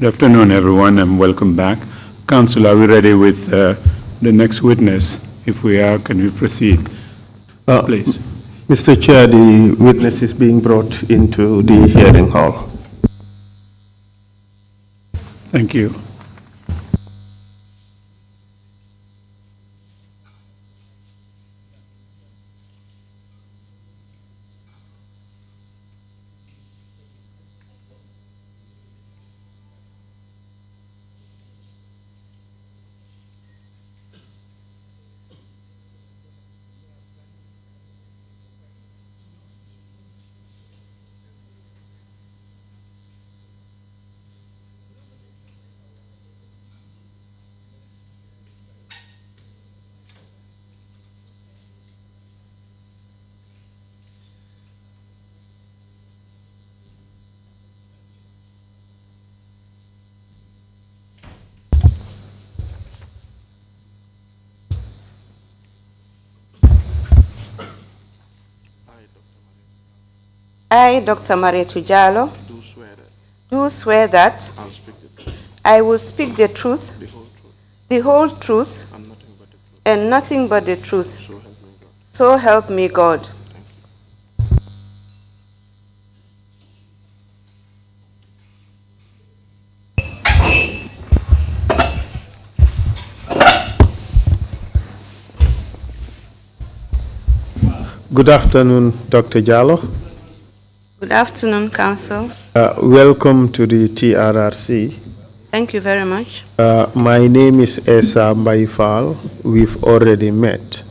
Good afternoon, everyone, and welcome back. Council, are we ready with the next witness? If we are, can we proceed? Please. Mr. Chair, the witness is being brought into the hearing hall. Thank you. I, Dr. Mariatou Jallow, do swear that I will speak the truth, the whole truth, and nothing but the truth. So help me God. Good afternoon, Dr. Jallow. Good afternoon, Council. Welcome to the TRRC. Thank you very much. My name is Esa Mbaifal. We've already met.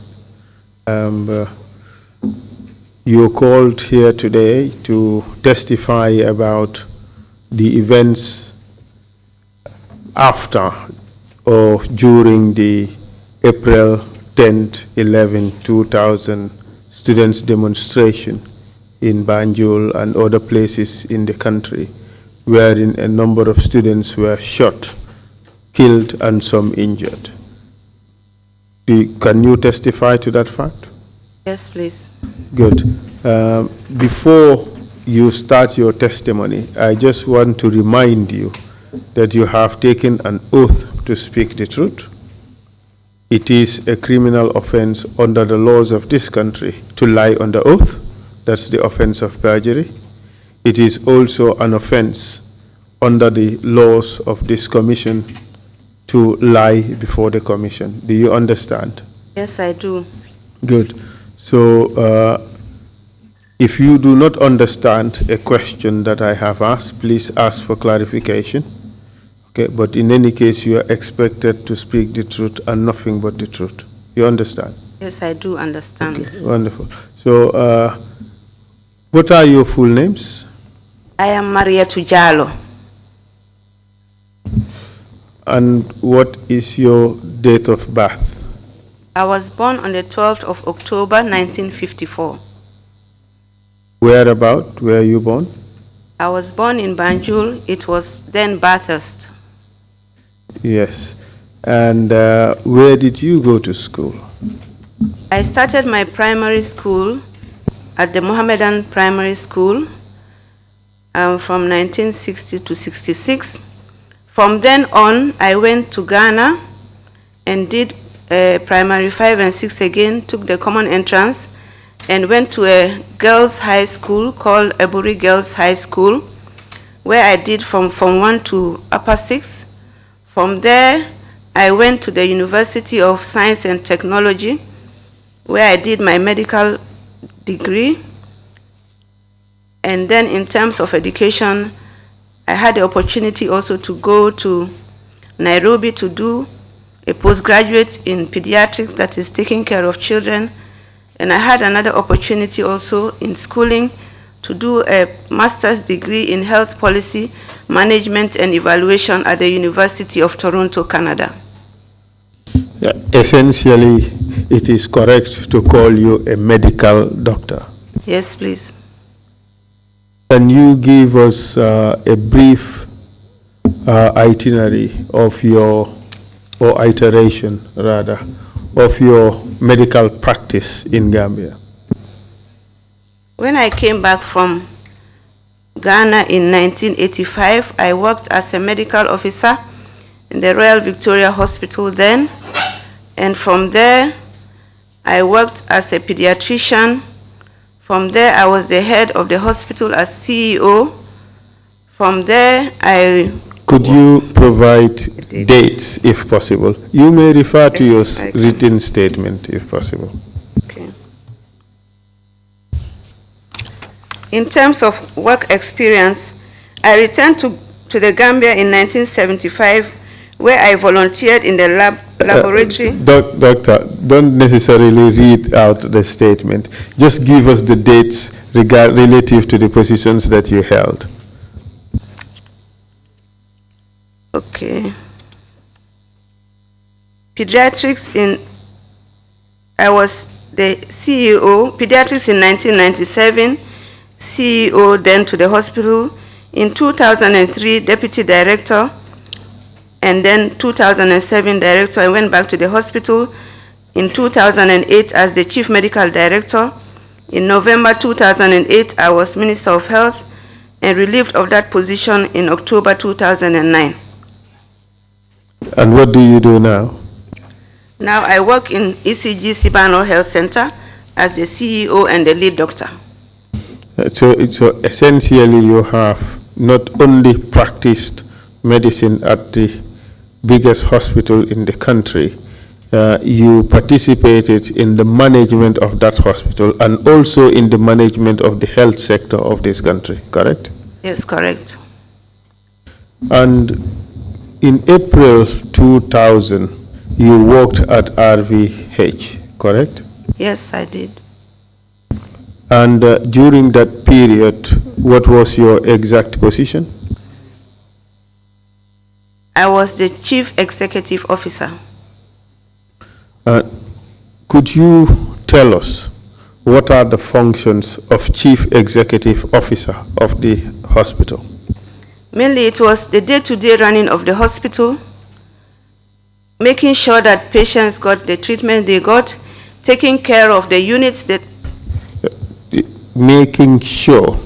You're called here today to testify about the events after or during the April 10th, 11, 2000 students' demonstration in Banjul and other places in the country, wherein a number of students were shot, killed, and some injured. Can you testify to that fact? Yes, please. Good. Before you start your testimony, I just want to remind you that you have taken an oath to speak the truth. It is a criminal offense under the laws of this country to lie under oath. That's the offense of perjury. It is also an offense under the laws of this commission to lie before the commission. Do you understand? Yes, I do. Good. So if you do not understand a question that I have asked, please ask for clarification. Okay, but in any case, you are expected to speak the truth and nothing but the truth. You understand? Yes, I do understand. Okay, wonderful. So what are your full names? I am Mariatou Jallow. And what is your date of birth? I was born on the 12th of October, 1954. Whereabout were you born? I was born in Banjul. It was then Bathurst. Yes. And where did you go to school? I started my primary school at the Mohammedan Primary School from 1960 to 66. From then on, I went to Ghana and did primary 5 and 6 again, took the common entrance, and went to a girls' high school called Eburi Girls High School, where I did from Form 1 to Upper 6. From there, I went to the University of Science and Technology, where I did my medical degree. And then in terms of education, I had the opportunity also to go to Nairobi to do a postgraduate in pediatrics, that is taking care of children. And I had another opportunity also in schooling to do a master's degree in health policy, management and evaluation at the University of Toronto, Canada. Yeah, essentially, it is correct to call you a medical doctor. Yes, please. Can you give us a brief itinerary of your, or iteration rather, of your medical practice in Gambia? When I came back from Ghana in 1985. I worked as a medical officer in the Royal Victoria Hospital then. And from there, I worked as a pediatrician. From there, I was the head of the hospital as CEO. From there, Could you provide dates, if possible? You may refer to your written statement, if possible. Okay. In terms of work experience, I returned to the Gambia in 1975, where I volunteered in the laboratory. Doctor, don't necessarily read out the statement. Just give us the dates relative to the positions that you held. Okay. Pediatrics I was the CEO, pediatrics in 1997, CEO then to the hospital. In 2003, deputy director, and then 2007 director. I went back to the hospital in 2008 as the chief medical director. In November 2008, I was Minister of Health and relieved of that position in October 2009. And what do you do now? Now I work in ECG Sibano Health Center as the CEO and the lead doctor. So essentially you have not only practiced medicine at the biggest hospital in the country, you participated in the management of that hospital and also in the management of the health sector of this country, correct? Yes, correct. And in April 2000, you worked at RVH, correct? Yes, I did. And during that period, what was your exact position? I was the chief executive officer. Could you tell us what are the functions of chief executive officer of the hospital? Mainly it was the day-to-day running of the hospital, making sure that patients got the treatment they got, taking care of the units that... Making sure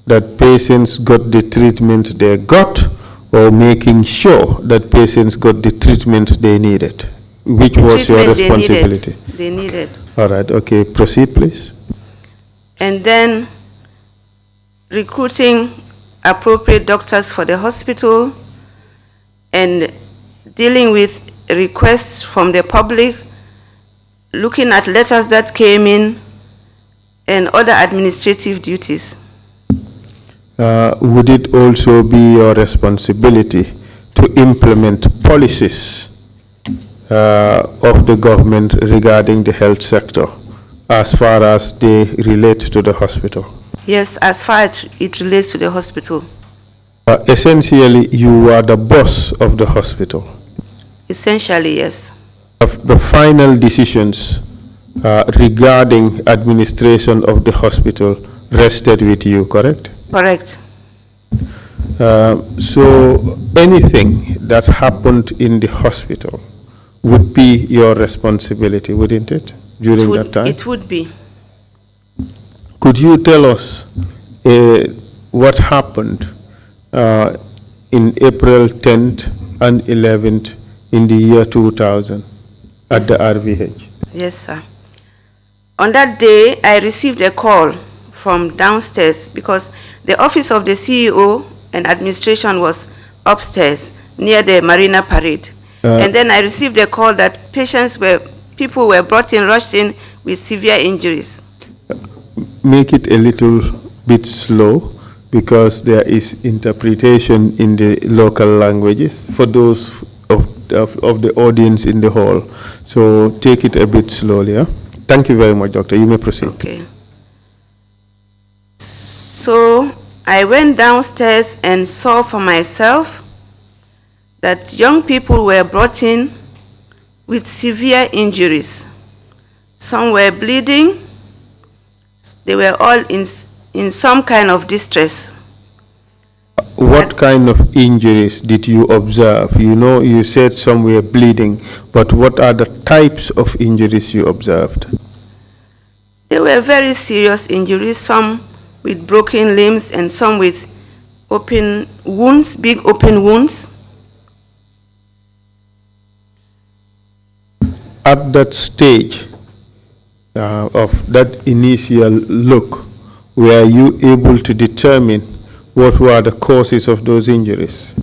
that patients got the treatment they got, or making sure that patients got the treatment they needed? Which was your responsibility? They needed. All right, okay, proceed please. And then recruiting appropriate doctors for the hospital and dealing with requests from the public, looking at letters that came in and other administrative duties. Would it also be your responsibility to implement policies of the government regarding the health sector as far as they relate to the hospital? Yes, as far as it relates to the hospital. Essentially, you are the boss of the hospital. Essentially, yes. The final decisions regarding administration of the hospital rested with you, correct? Correct. So anything that happened in the hospital would be your responsibility, wouldn't it, during that time? It would be. Could you tell us what happened in April 10th and 11th in the year 2000 at the RVH? Yes, sir. On that day, I received a call from downstairs because the office of the CEO and administration was upstairs near the Marina Parade. And then I received a call that people were brought in, rushed in with severe injuries. Make it a little bit slow because there is interpretation in the local languages for those of the audience in the hall. So take it a bit slowly. Huh? Thank you very much, Doctor. You may proceed. Okay. So I went downstairs and saw for myself that young people were brought in with severe injuries. Some were bleeding. They were all in some kind of distress. What kind of injuries did you observe? You know, you said some were bleeding, but what are the types of injuries you observed? They were very serious injuries, some with broken limbs and some with open wounds, big open wounds. At that stage of that initial look, were you able to determine what were the causes of those injuries?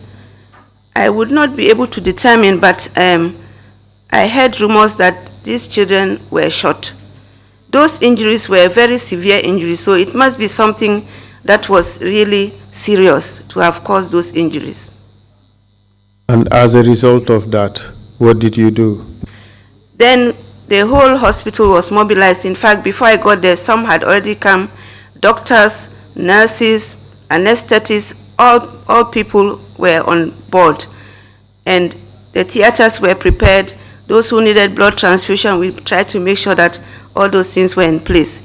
I would not be able to determine, but I heard rumors that these children were shot. Those injuries were very severe injuries, so it must be something that was really serious to have caused those injuries. And as a result of that, what did you do? Then the whole hospital was mobilized. In fact, before I got there, some had already come. Doctors, nurses, anesthetists, all people were on board. And the theaters were prepared. Those who needed blood transfusion, we tried to make sure that all those things were in place.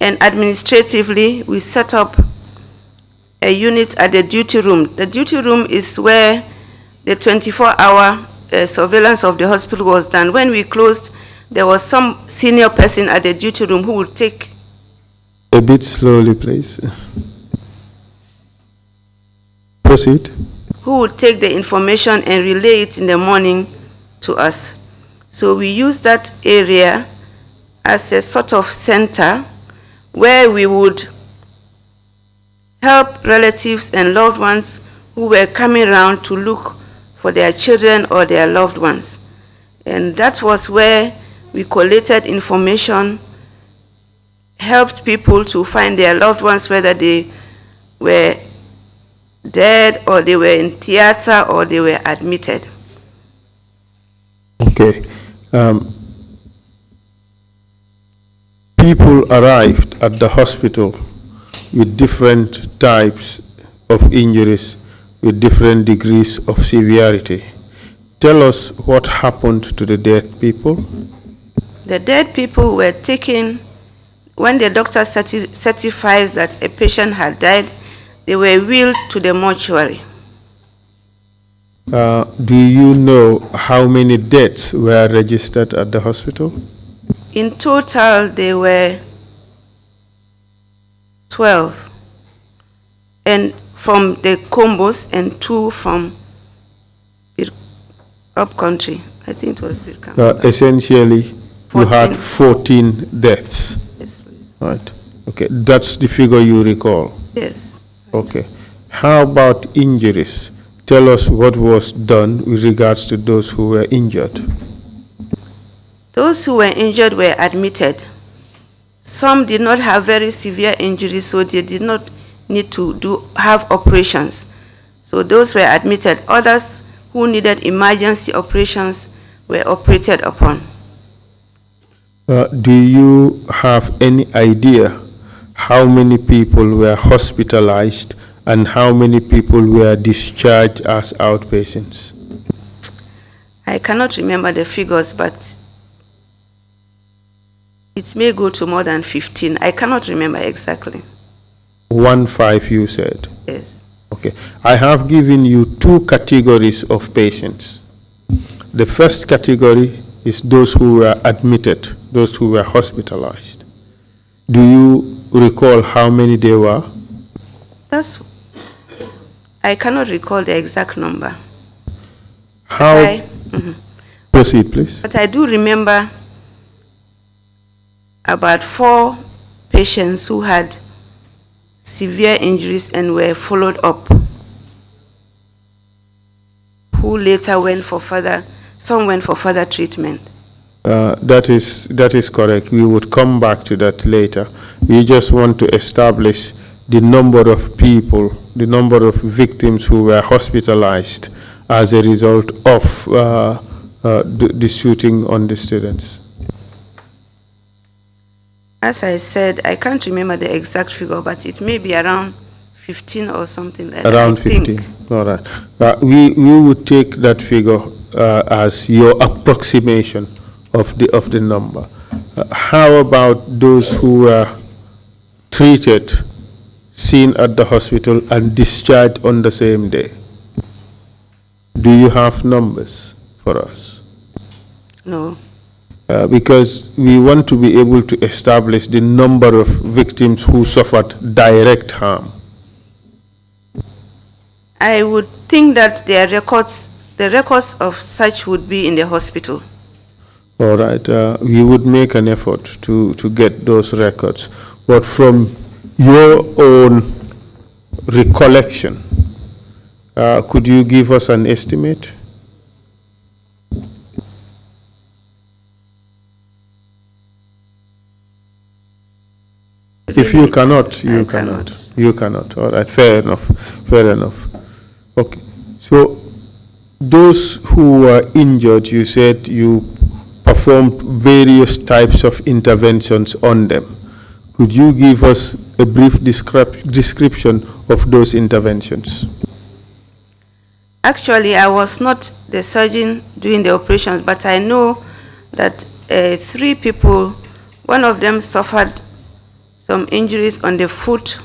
And administratively, we set up a unit at the duty room. The duty room is where the 24-hour surveillance of the hospital was done. When we closed, there was some senior person at the duty room who would take... A bit slowly, please. Proceed. Who would take the information and relay it in the morning to us. So we used that area as a sort of center where we would help relatives and loved ones who were coming around to look for their children or their loved ones. And that was where we collated information, helped people to find their loved ones, whether they were dead or they were in theater or they were admitted. Okay. People arrived at the hospital with different types of injuries, with different degrees of severity. Tell us what happened to the dead people. The dead people were taken, when the doctor certifies that a patient had died, they were wheeled to the mortuary. Do you know how many deaths were registered at the hospital? In total, there were 12. And from the combos and 2 from up country. I think it was Birkam. Essentially, 14. you had 14 deaths. Yes, please. Right. Okay. That's the figure you recall. Yes. Okay. How about injuries? Tell us what was done with regards to those who were injured. Those who were injured were admitted. Some did not have very severe injuries, so they did not need to have operations. So those were admitted. Others who needed emergency operations were operated upon. Do you have any idea how many people were hospitalized and how many people were discharged as outpatients? I cannot remember the figures, but it may go to more than 15. I cannot remember exactly. 15, you said? Yes. Okay. I have given you 2 categories of patients. The first category is those who were admitted, those who were hospitalized. Do you recall how many there were? I cannot recall the exact number. How? Proceed, please. But I do remember about 4 patients who had severe injuries and were followed up, who later went for further, some went for further treatment. That is correct. We would come back to that later. We just want to establish the number of people, the number of victims who were hospitalized as a result of the shooting on the students. As I said, I can't remember the exact figure, but it may be around 15 or something like that. Around 15. All right. We would take that figure as your approximation of the number. How about those who were treated, seen at the hospital, and discharged on the same day? Do you have numbers for us? No. Because we want to be able to establish the number of victims who suffered direct harm. I would think that the records of such would be in the hospital. All right, we would make an effort to get those records. But from your own recollection, could you give us an estimate? If you cannot, you cannot. You cannot. All right, fair enough. Fair enough. Okay. So those who were injured, you said you performed various types of interventions on them. Could you give us a brief description of those interventions? Actually, I was not the surgeon doing the operations, but I know that 3 people, one of them suffered some injuries on the foot,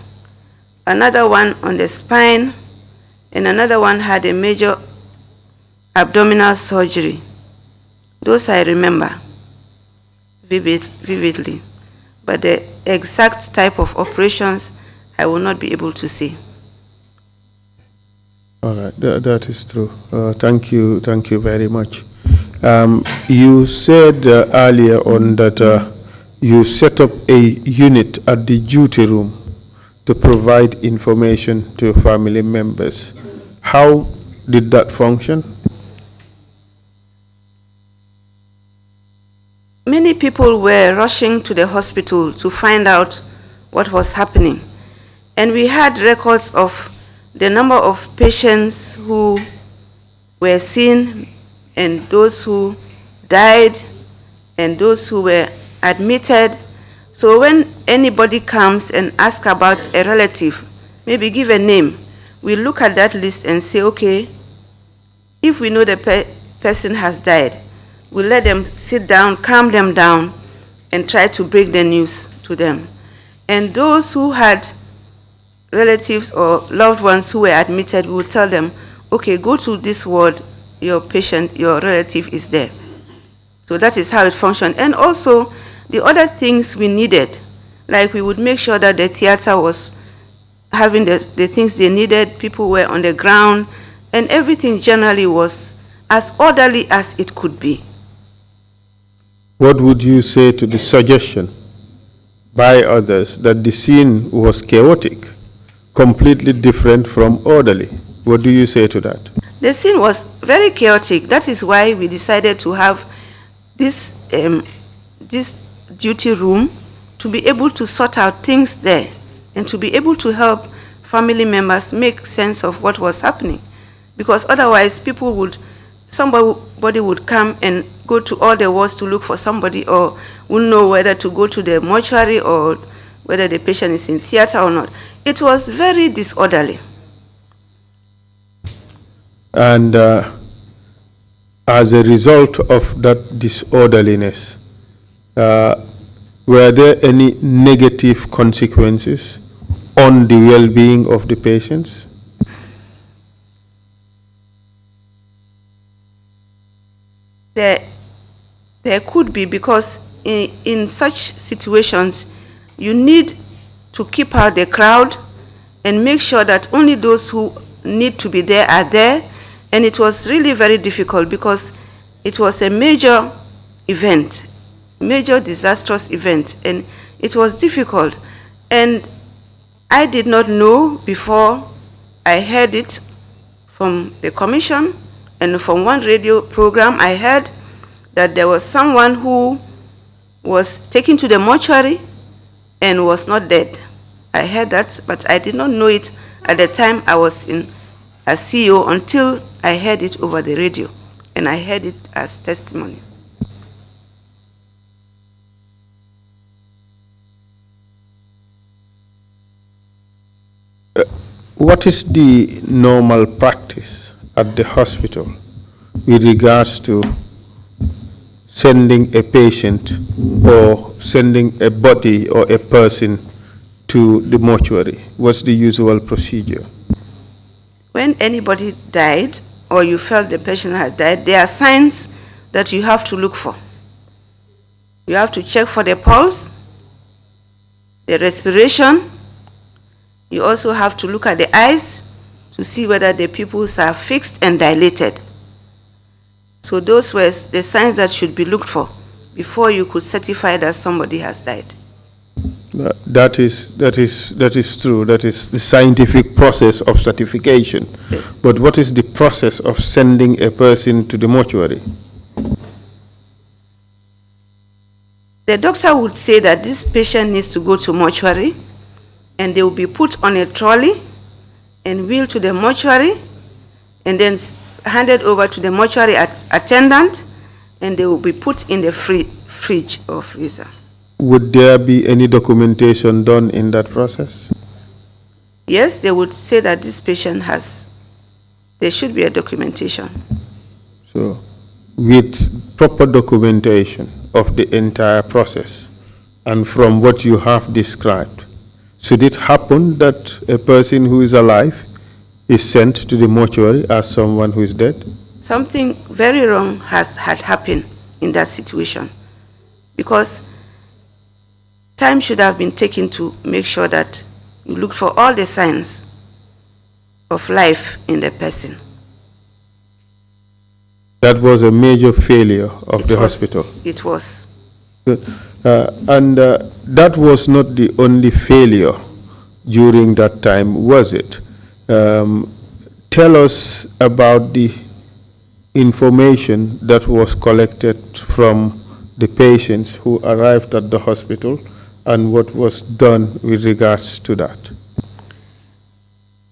another one on the spine, and another one had a major abdominal surgery. Those I remember vividly. But the exact type of operations, I will not be able to say. All right, that is true. Thank you very much. You said earlier on that you set up a unit at the duty room to provide information to family members. How did that function? Many people were rushing to the hospital to find out what was happening. And we had records of the number of patients who were seen and those who died and those who were admitted. So when anybody comes and asks about a relative, maybe give a name, we look at that list and say, okay, if we know the person has died, we let them sit down, calm them down, and try to break the news to them. And those who had relatives or loved ones who were admitted, we will tell them, okay, go to this ward, your patient, your relative is there. So that is how it functioned. And also, the other things we needed, like we would make sure that the theater was having the things they needed, people were on the ground, and everything generally was as orderly as it could be. What would you say to the suggestion by others that the scene was chaotic, completely different from orderly? What do you say to that? The scene was very chaotic. That is why we decided to have this duty room to be able to sort out things there and to be able to help family members make sense of what was happening. Because otherwise somebody would come and go to all the wards to look for somebody, or wouldn't know whether to go to the mortuary or whether the patient is in theater or not. It was very disorderly. And as a result of that disorderliness, were there any negative consequences on the well-being of the patients? There could be, because in such situations, you need to keep out the crowd and make sure that only those who need to be there are there. And it was really very difficult because it was a major event, major disastrous event, and it was difficult. And I did not know before I heard it from the commission, and from one radio program I heard that there was someone who was taken to the mortuary and was not dead. I heard that, but I did not know it at the time I was as CEO until I heard it over the radio, and I heard it as testimony. What is the normal practice at the hospital with regards to sending a patient or sending a body or a person to the mortuary? What's the usual procedure? When anybody died or you felt the patient had died, there are signs that you have to look for. You have to check for the pulse, the respiration. You also have to look at the eyes to see whether the pupils are fixed and dilated. So those were the signs that should be looked for before you could certify that somebody has died. That is true. That is the scientific process of certification. Yes. But what is the process of sending a person to the mortuary? The doctor would say that this patient needs to go to mortuary, and they will be put on a trolley and wheeled to the mortuary, and then handed over to the mortuary attendant, and they will be put in the fridge or freezer. Would there be any documentation done in that process? Yes, they would say that this patient there should be a documentation. So, with proper documentation of the entire process, and from what you have described, should it happen that a person who is alive is sent to the mortuary as someone who is dead? Something very wrong had happened in that situation, because time should have been taken to make sure that you look for all the signs of life in the person. That was a major failure of the hospital. It was. That was not the only failure during that time, was it? Tell us about the information that was collected from the patients who arrived at the hospital and what was done with regards to that.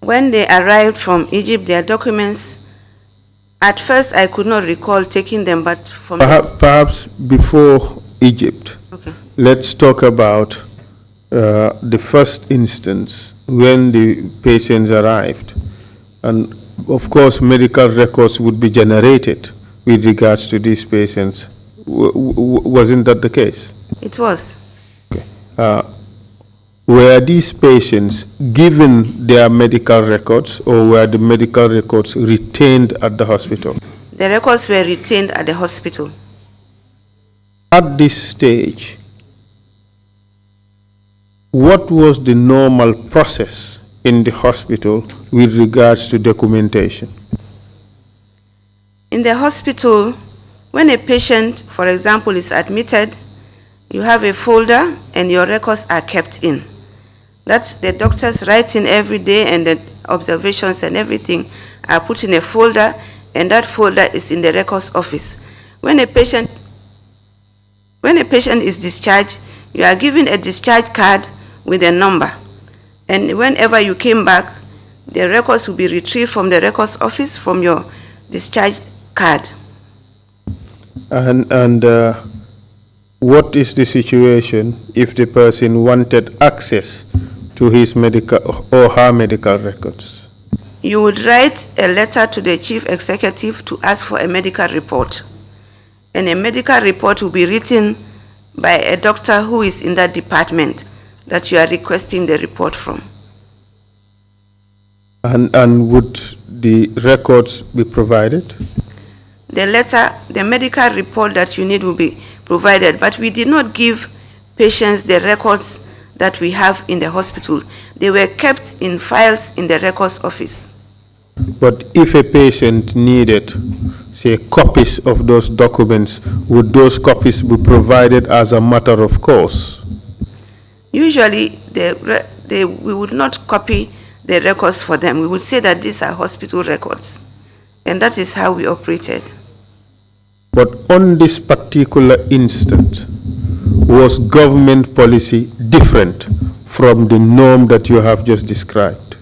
When they arrived from Egypt, their documents, at first I could not recall taking them, but from perhaps before Egypt, okay. Let's talk about the first instance when the patients arrived. And of course, medical records would be generated with regards to these patients. Wasn't that the case? It was. Okay. Were these patients given their medical records, or were the medical records retained at the hospital? The records were retained at the hospital. At this stage, what was the normal process in the hospital with regards to documentation? In the hospital, when a patient, for example, is admitted, you have a folder and your records are kept in. That's the doctors write in every day, and the observations and everything are put in a folder, and that folder is in the records office. When a patient is discharged, you are given a discharge card with a number. And whenever you came back, the records will be retrieved from the records office from your discharge card. And what is the situation if the person wanted access to his medical or her medical records? You would write a letter to the chief executive to ask for a medical report. And a medical report will be written by a doctor who is in that department that you are requesting the report from. And would the records be provided? The letter, the medical report that you need will be provided, but we did not give patients the records that we have in the hospital. They were kept in files in the records office. But if a patient needed, say, copies of those documents, would those copies be provided as a matter of course? Usually, we would not copy the records for them. We would say that these are hospital records, and that is how we operated. But on this particular instant, was government policy different from the norm that you have just described?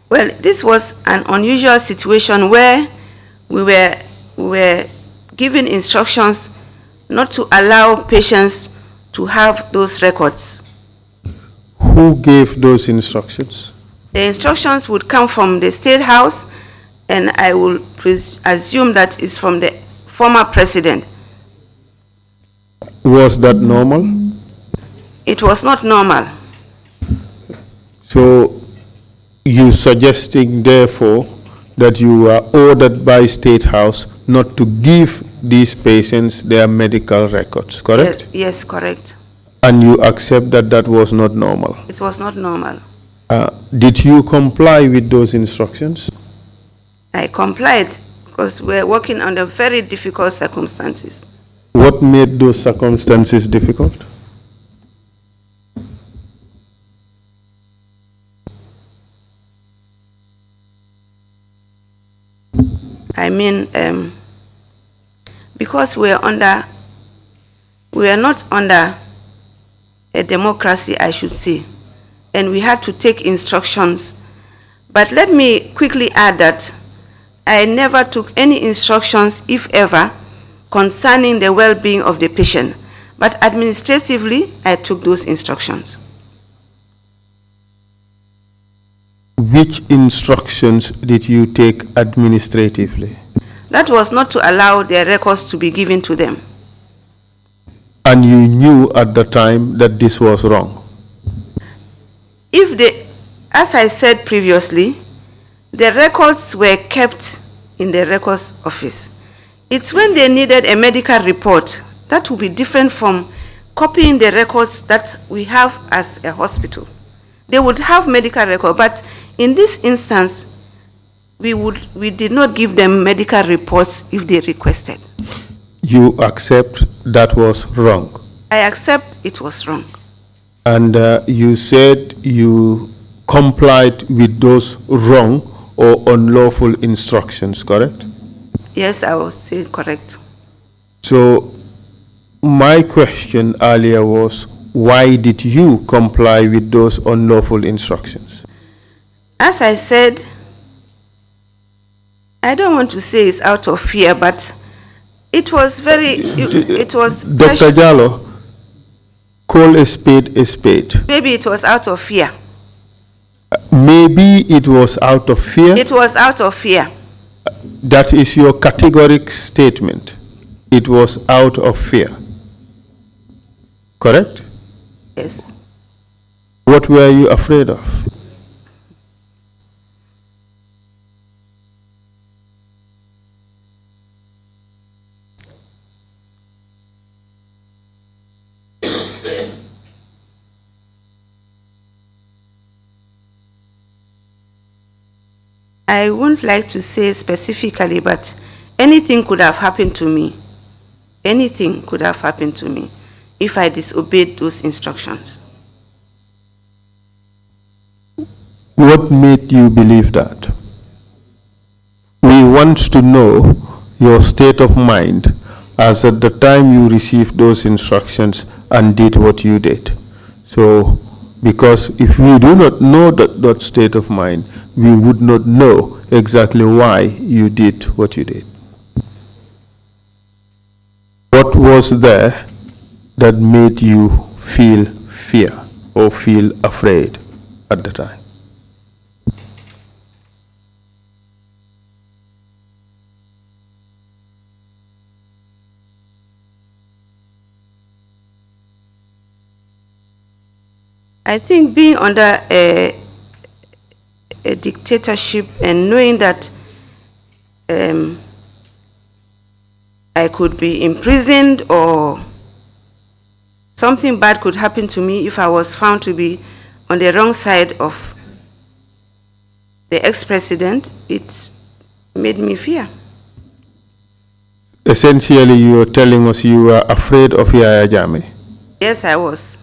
Well, this was an unusual situation where we were given instructions not to allow patients to have those records. Who gave those instructions? The instructions would come from the State House, and I will assume that is from the former president. Was that normal? It was not normal. So you suggesting, therefore, that you were ordered by State House not to give these patients their medical records, correct? Yes, correct. And you accept that that was not normal? It was not normal. Did you comply with those instructions? I complied because we're working under very difficult circumstances. What made those circumstances difficult? I mean, because we are not under a democracy, I should say, and we had to take instructions. But let me quickly add that I never took any instructions, if ever, concerning the well-being of the patient. But administratively, I took those instructions. Which instructions did you take administratively? That was not to allow their records to be given to them. And you knew at the time that this was wrong? As I said previously, the records were kept in the records office. It's when they needed a medical report that would be different from copying the records that we have as a hospital. They would have medical record, but in this instance, we did not give them medical reports if they requested. You accept that was wrong? I accept it was wrong. And you said you complied with those wrong or unlawful instructions, correct? Yes, I will say correct. So my question earlier was, why did you comply with those unlawful instructions? As I said, I don't want to say it's out of fear, but it was very, it was... Dr. Jallow, call a spade a spade. Maybe it was out of fear. Maybe it was out of fear? It was out of fear. That is your categoric statement. It was out of fear. Correct? Yes. What were you afraid of? I wouldn't like to say specifically, but anything could have happened to me. Anything could have happened to me if I disobeyed those instructions. What made you believe that? We want to know your state of mind as at the time you received those instructions and did what you did. So, because if we do not know that state of mind, we would not know exactly why you did what you did. What was there that made you feel fear or feel afraid at the time? I think being under a dictatorship and knowing that I could be imprisoned or something bad could happen to me if I was found to be on the wrong side of the ex-president, it made me fear. Essentially, you are telling us you were afraid of Yaya Jammeh. Yes, I was.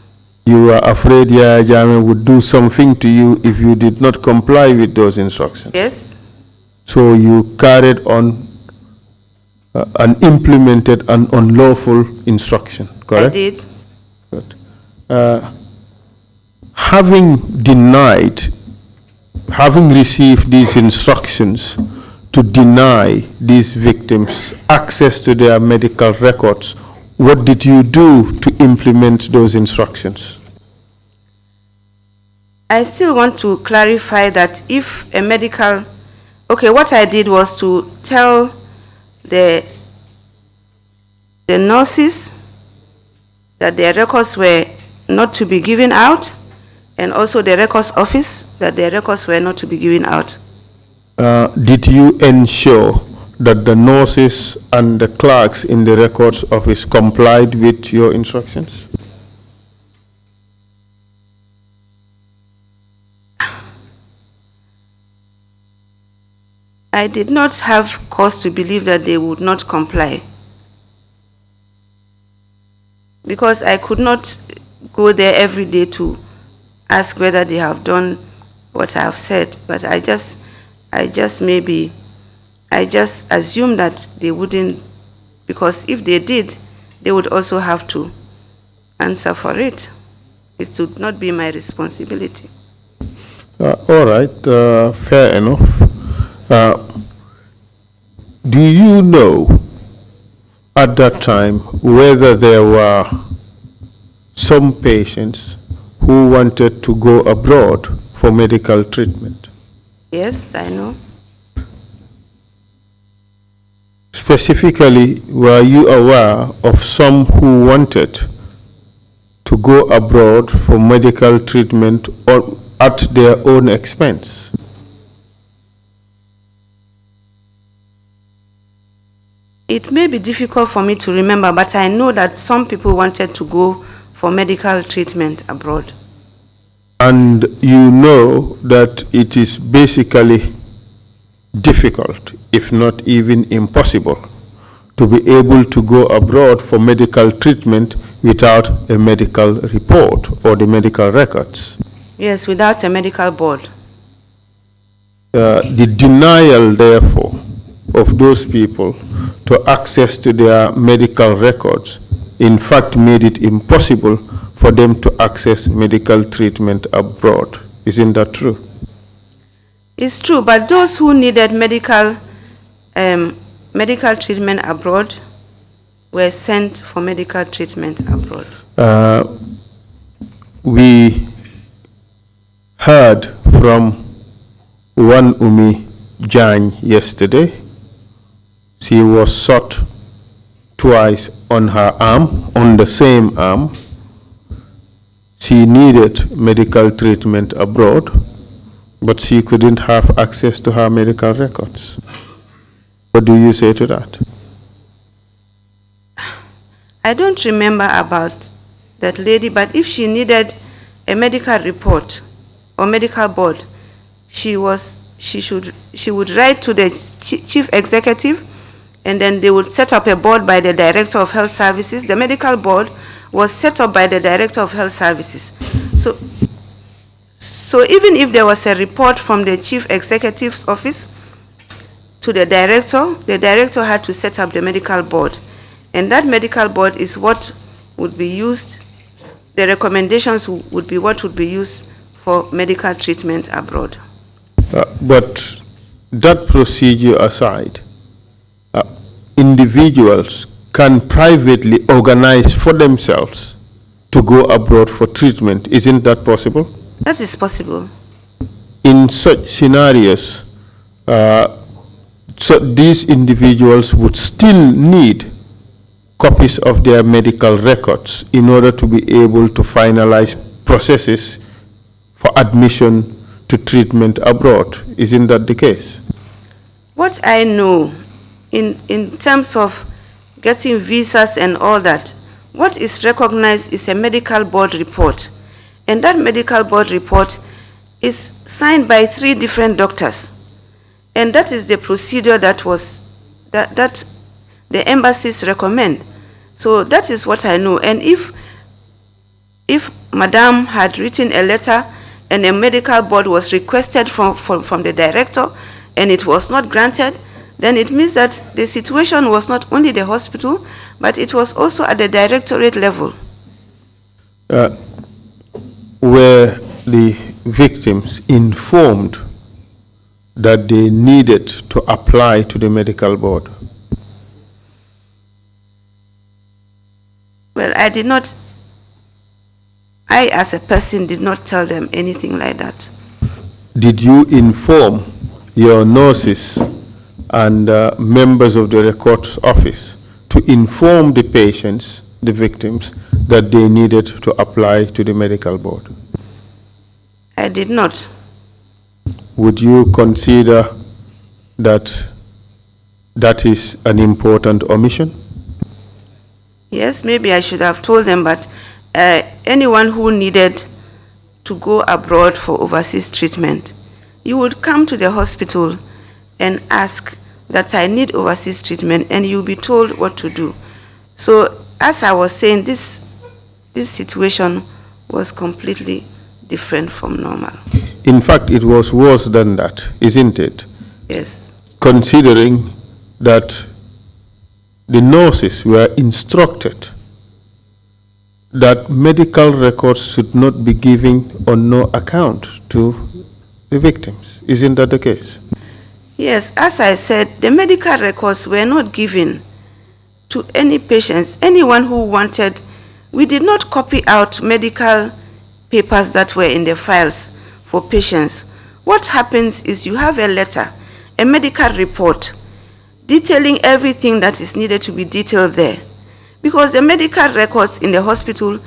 You were afraid Yaya Jammeh would do something to you if you did not comply with those instructions. Yes. So you carried on and implemented an unlawful instruction, correct? I did. Good. Having received these instructions to deny these victims access to their medical records, what did you do to implement those instructions? I still want to clarify that if a medical, what I did was to tell the nurses that their records were not to be given out, and also the records office that their records were not to be given out. Did you ensure that the nurses and the clerks in the records office complied with your instructions? I did not have cause to believe that they would not comply, because I could not go there every day to ask whether they have done what I have said. But I just assumed that they wouldn't, because if they did, they would also have to answer for it. It would not be my responsibility. All right, fair enough. Do you know at that time whether there were some patients who wanted to go abroad for medical treatment? Yes, I know. Specifically, were you aware of some who wanted to go abroad for medical treatment or at their own expense? It may be difficult for me to remember, but I know that some people wanted to go for medical treatment abroad. And you know that it is basically difficult, if not even impossible, to be able to go abroad for medical treatment without a medical report or the medical records. Yes, without a medical board. The denial, therefore, of those people to access to their medical records, in fact, made it impossible for them to access medical treatment abroad. Isn't that true? It's true, but those who needed medical treatment abroad were sent for medical treatment abroad. We heard from one Umi Jan yesterday. She was shot twice on her arm, on the same arm. She needed medical treatment abroad, but she couldn't have access to her medical records. What do you say to that? I don't remember about that lady, but if she needed a medical report or medical board, she would write to the chief executive, and then they would set up a board by the Director of Health Services. The medical board was set up by the Director of Health Services. So even if there was a report from the chief executive's office to the director had to set up the medical board. And that medical board is what would be used, the recommendations would be what would be used for medical treatment abroad. But that procedure aside, individuals can privately organize for themselves to go abroad for treatment. Isn't that possible? That is possible. In such scenarios, so these individuals would still need copies of their medical records in order to be able to finalize processes for admission to treatment abroad. Isn't that the case? What I know in terms of getting visas and all that, what is recognized is a medical board report. And that medical board report is signed by 3 different doctors. And that is the procedure that the embassies recommend. So that is what I know. And if Madame had written a letter and a medical board was requested from the director and it was not granted, then it means that the situation was not only the hospital, but it was also at the directorate level. Were the victims informed that they needed to apply to the medical board? Well, I as a person did not tell them anything like that. Did you inform your nurses and members of the records office to inform the patients, the victims, that they needed to apply to the medical board? I did not. Would you consider that that is an important omission? Yes, maybe I should have told them, but anyone who needed to go abroad for overseas treatment, you would come to the hospital and ask that I need overseas treatment, and you'll be told what to do. So as I was saying, this situation was completely different from normal. In fact, it was worse than that, isn't it? Yes. Considering that the nurses were instructed that medical records should not be given on no account to the victims. Isn't that the case? Yes, as I said, the medical records were not given to any patients, anyone who wanted. We did not copy out medical papers that were in the files for patients. What happens is you have a letter, a medical report, detailing everything that is needed to be detailed there. Because the medical records in the hospital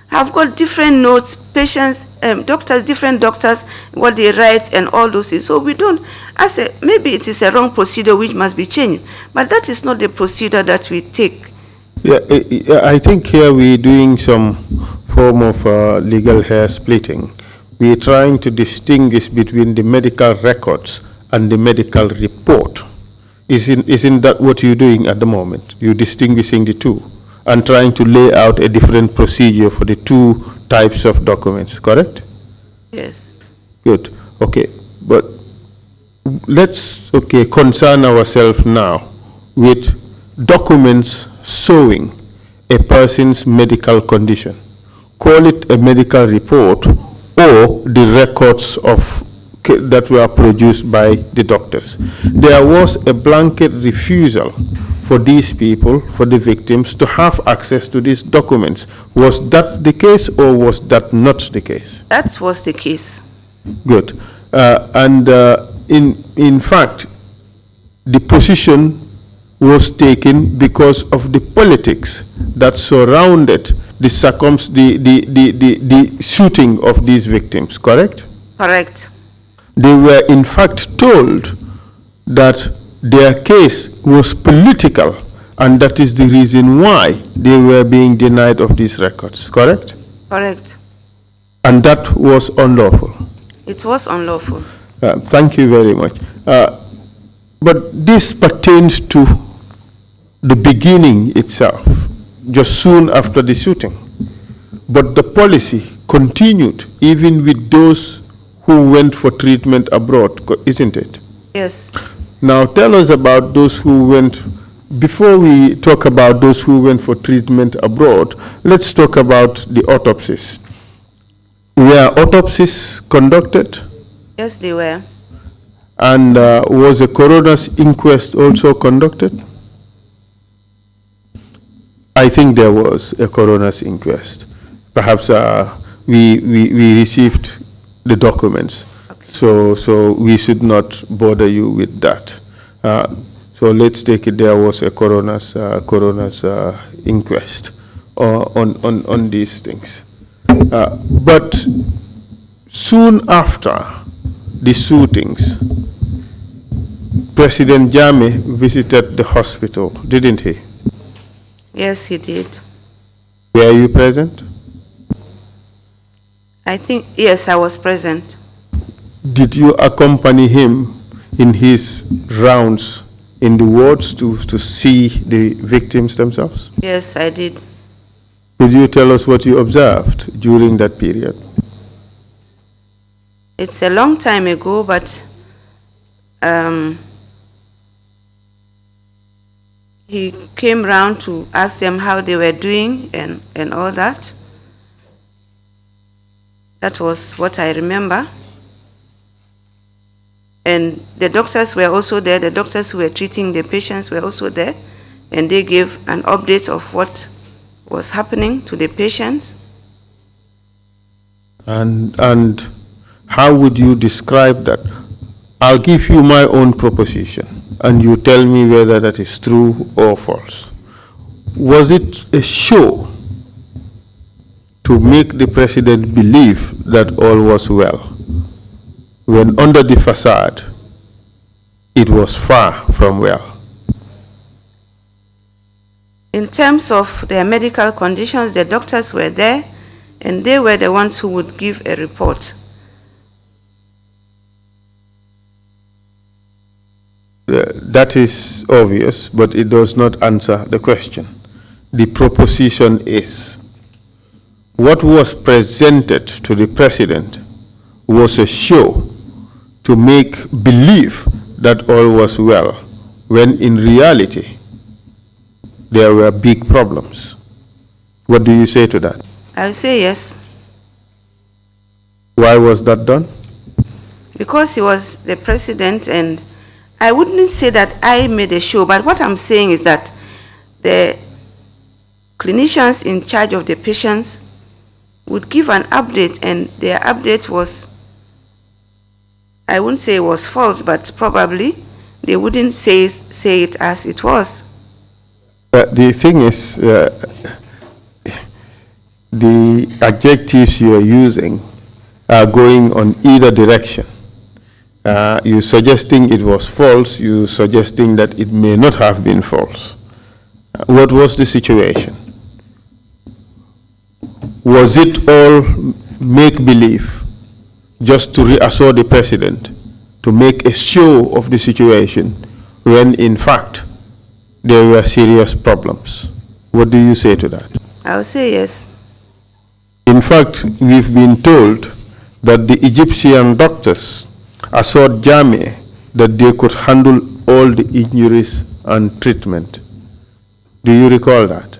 have got different notes, patients, doctors, different doctors, what they write and all those things. So we don't, maybe it is a wrong procedure which must be changed, but that is not the procedure that we take. Yeah, I think here we're doing some form of legal hair splitting. We're trying to distinguish between the medical records and the medical report. Isn't that what you're doing at the moment? You're distinguishing the two and trying to lay out a different procedure for the two types of documents, correct? Yes. Good. Okay. But let's concern ourselves now with documents showing a person's medical condition. Call it a medical report or the records of that were produced by the doctors. There was a blanket refusal for these people, for the victims, to have access to these documents. Was that the case or was that not the case? That was the case. Good. In fact, the position was taken because of the politics that surrounded the shooting of these victims, correct? Correct. They were in fact told that their case was political, and that is the reason why they were being denied of these records, correct? Correct. And that was unlawful. It was unlawful. Thank you very much. But this pertains to the beginning itself, just soon after the shooting. But the policy continued even with those who went for treatment abroad, isn't it? Yes. Now tell us about those who went, before we talk about those who went for treatment abroad, let's talk about the autopsies. Were autopsies conducted? Yes, they were. And was a coroner's inquest also conducted? I think there was a coroner's inquest. Perhaps we received the documents, okay. So we should not bother you with that. So let's take it there was a coroner's inquest on these things. But soon after the shootings, President Jammeh visited the hospital, didn't he? Yes, he did. Were you present? I think, yes, I was present. Did you accompany him in his rounds in the wards to see the victims themselves? Yes, I did. Could you tell us what you observed during that period? It's a long time ago, but he came round to ask them how they were doing and all that. That was what I remember. And the doctors were also there. The doctors who were treating the patients were also there. And they gave an update of what was happening to the patients. And how would you describe that? I'll give you my own proposition, and you tell me whether that is true or false. Was it a show to make the president believe that all was well, when under the facade, it was far from well? In terms of their medical conditions, the doctors were there, and they were the ones who would give a report. that is obvious, but it does not answer the question. The proposition is, what was presented to the president was a show to make believe that all was well, when in reality, there were big problems. What do you say to that? I'll say yes. Why was that done? Because he was the president, and I wouldn't say that I made a show, but what I'm saying is that the clinicians in charge of the patients would give an update, and their update was, I wouldn't say it was false, but probably they wouldn't say it as it was. The thing is, the adjectives you are using are going on either direction. You're suggesting it was false, you're suggesting that it may not have been false. What was the situation? Was it all make-believe, just to reassure the president, to make a show of the situation, when in fact there were serious problems? What do you say to that? I'll say yes. In fact, we've been told that the Egyptian doctors assured Jammeh that they could handle all the injuries and treatment. Do you recall that?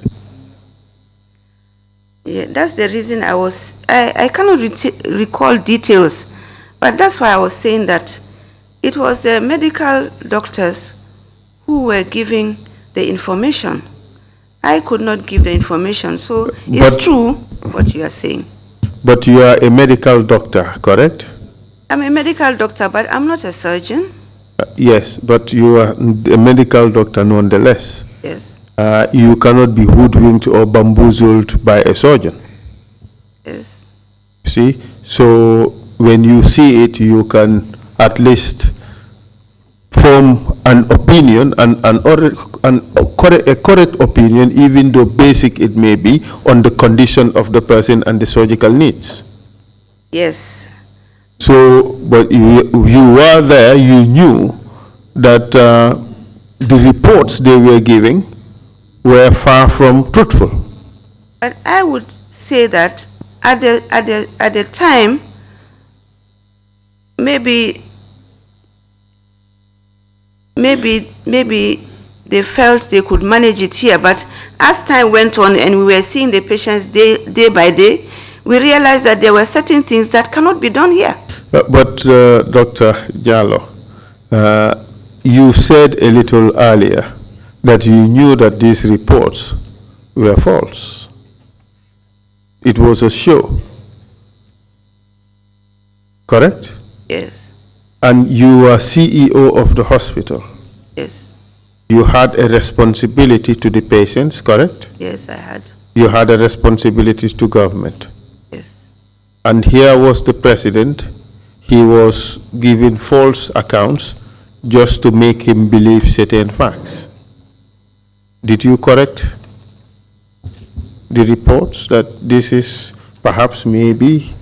Yeah, that's the reason I cannot recall details, but that's why I was saying that it was the medical doctors who were giving the information. I could not give the information, so it's true what you are saying. But you are a medical doctor, correct? I'm a medical doctor, but I'm not a surgeon. Yes, but you are a medical doctor nonetheless. Yes. You cannot be hoodwinked or bamboozled by a surgeon. Yes. See? So when you see it, you can at least form an opinion, a correct opinion, even though basic it may be, on the condition of the person and the surgical needs. Yes. So, but you were there, you knew that the reports they were giving were far from truthful. But I would say that at the time, maybe they felt they could manage it here, but as time went on and we were seeing the patients day by day, we realized that there were certain things that cannot be done here. But Dr. Jallow, you said a little earlier that you knew that these reports were false. It was a show. Correct? Yes. And you were CEO of the hospital. Yes. You had a responsibility to the patients, correct? Yes, I had. You had a responsibility to government. Yes. And here was the president. He was giving false accounts just to make him believe certain facts. Did you correct the reports that this is perhaps maybe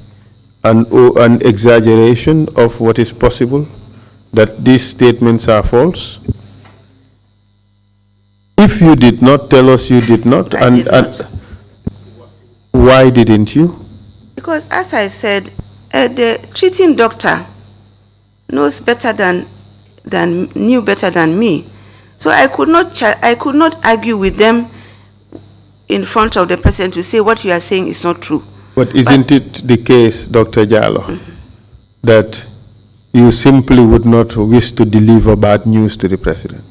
an exaggeration of what is possible, that these statements are false? If you did not, tell us you did not. I did not. Why didn't you? Because as I said, the treating doctor knows better knew better than me. So I could not argue with them in front of the president to say what you are saying is not true. But isn't it the case, Dr. Jallow, that you simply would not wish to deliver bad news to the president?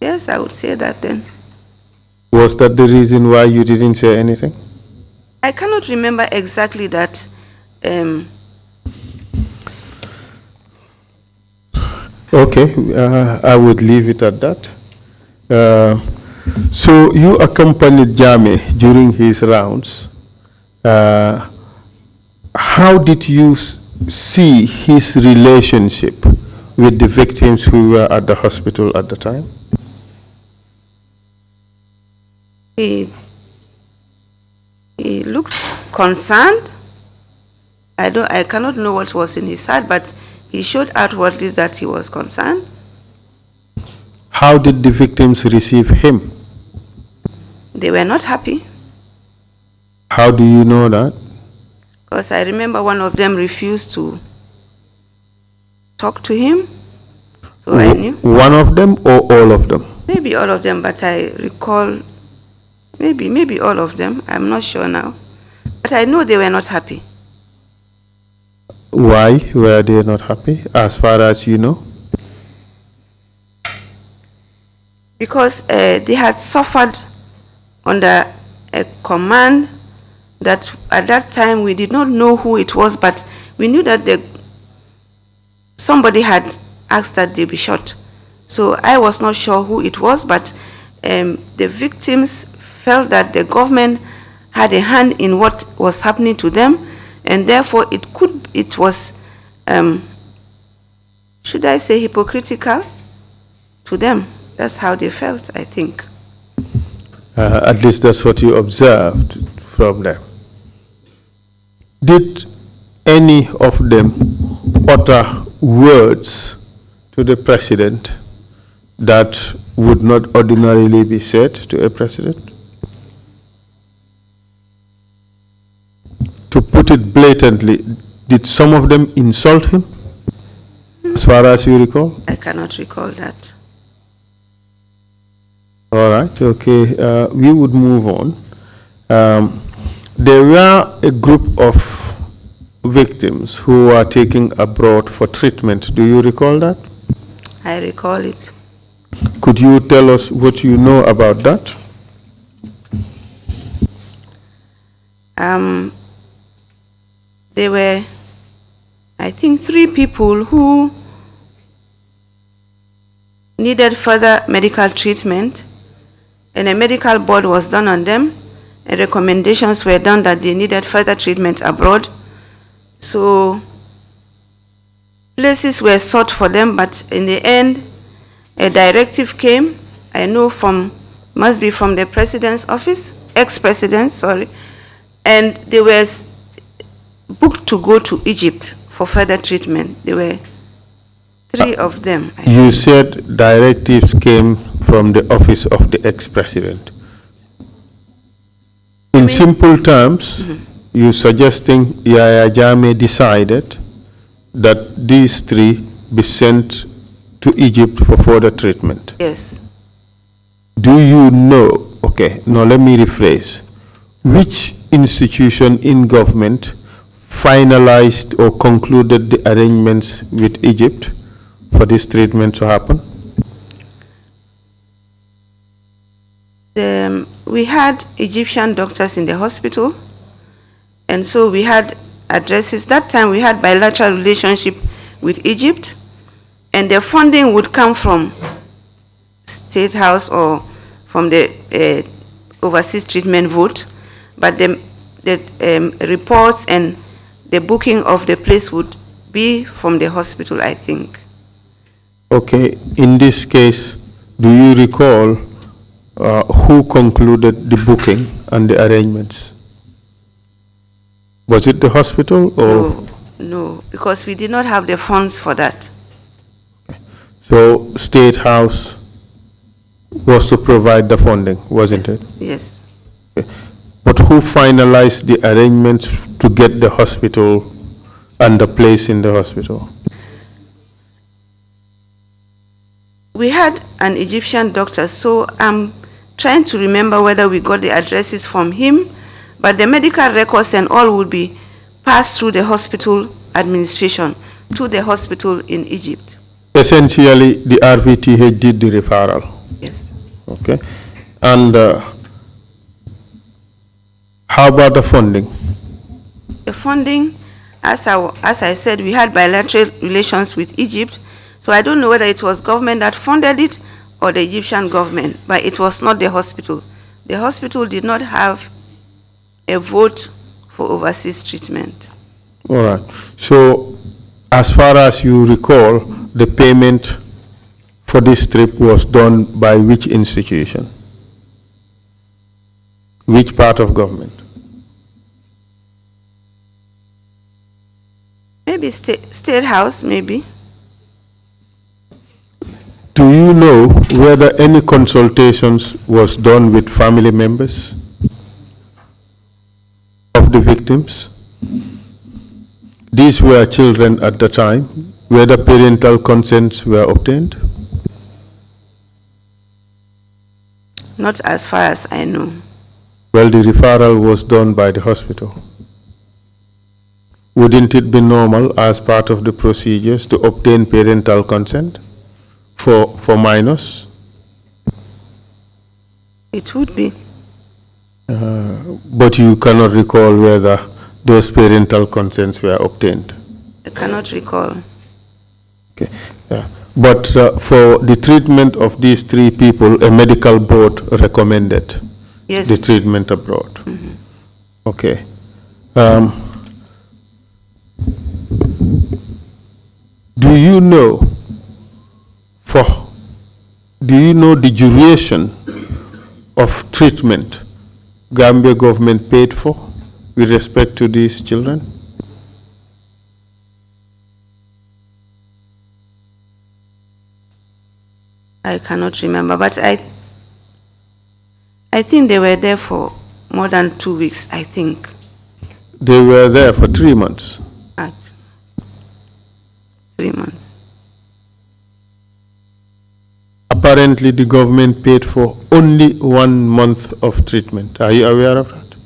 Yes, I would say that then. Was that the reason why you didn't say anything? I cannot remember exactly that. Okay, I would leave it at that. So you accompanied Jammeh during his rounds. How did you see his relationship with the victims who were at the hospital at the time? He looked concerned. I cannot know what was in his heart, but he showed outwardly that he was concerned. How did the victims receive him? They were not happy, How do you know that? because I remember one of them refused to talk to him. So I knew. One of them or all of them? Maybe all of them, but I recall maybe all of them. I'm not sure now. But I know they were not happy. Why were they not happy, as far as you know? Because they had suffered under a command that at that time we did not know who it was, but we knew that somebody had asked that they be shot. So I was not sure who it was, but the victims felt that the government had a hand in what was happening to them, and therefore it was, should I say, hypocritical to them. That's how they felt, I think. At least that's what you observed from them. Did any of them utter words to the president that would not ordinarily be said to a president? To put it blatantly, did some of them insult him, as far as you recall? I cannot recall that. All right, okay, we would move on. There were a group of victims who were taken abroad for treatment. Do you recall that? I recall it. Could you tell us what you know about that? There were, I think, 3 people who needed further medical treatment, and a medical board was done on them, and recommendations were done that they needed further treatment abroad. So places were sought for them, but in the end, a directive came, I know must be from the president's office, ex-president, sorry, and they were booked to go to Egypt for further treatment. There were 3 of them. You said directives came from the office of the ex-president. In simple terms, you're suggesting Yahya Jammeh decided that these 3 be sent to Egypt for further treatment. Yes. Do you know, okay, now let me rephrase, which institution in government finalized or concluded the arrangements with Egypt for this treatment to happen? We had Egyptian doctors in the hospital, and so we had addresses. That time we had bilateral relationship with Egypt, and the funding would come from State House or from the overseas treatment vote, but the reports and the booking of the place would be from the hospital, I think. Okay, in this case, do you recall who concluded the booking and the arrangements? Was it the hospital or? No, because we did not have the funds for that. So State House was to provide the funding, wasn't it? Yes. Okay. But who finalized the arrangements to get the hospital and the place in the hospital? We had an Egyptian doctor, so I'm trying to remember whether we got the addresses from him, but the medical records and all would be passed through the hospital administration to the hospital in Egypt. Essentially, the RVTH did the referral. Yes. Okay. And how about the funding? The funding, as I said, we had bilateral relations with Egypt, so I don't know whether it was government that funded it or the Egyptian government, but it was not the hospital. The hospital did not have a vote for overseas treatment. All right. So, as far as you recall, the payment for this trip was done by which institution? Which part of government? Maybe state house, maybe. Do you know whether any consultations was done with family members of the victims? These were children at the time, whether parental consents were obtained? Not as far as I know. Well, the referral was done by the hospital. Wouldn't it be normal as part of the procedures to obtain parental consent for minors? It would be. But you cannot recall whether those parental consents were obtained? I cannot recall. Okay. But for the treatment of these 3 people, a medical board recommended the treatment abroad. Mm-hmm. Okay. Do you know the duration of treatment Gambia government paid for with respect to these children? I cannot remember, but I think they were there for more than 2 weeks, I think. They were there for 3 months? 3 months. Apparently the government paid for only 1 month of treatment. Are you aware of that?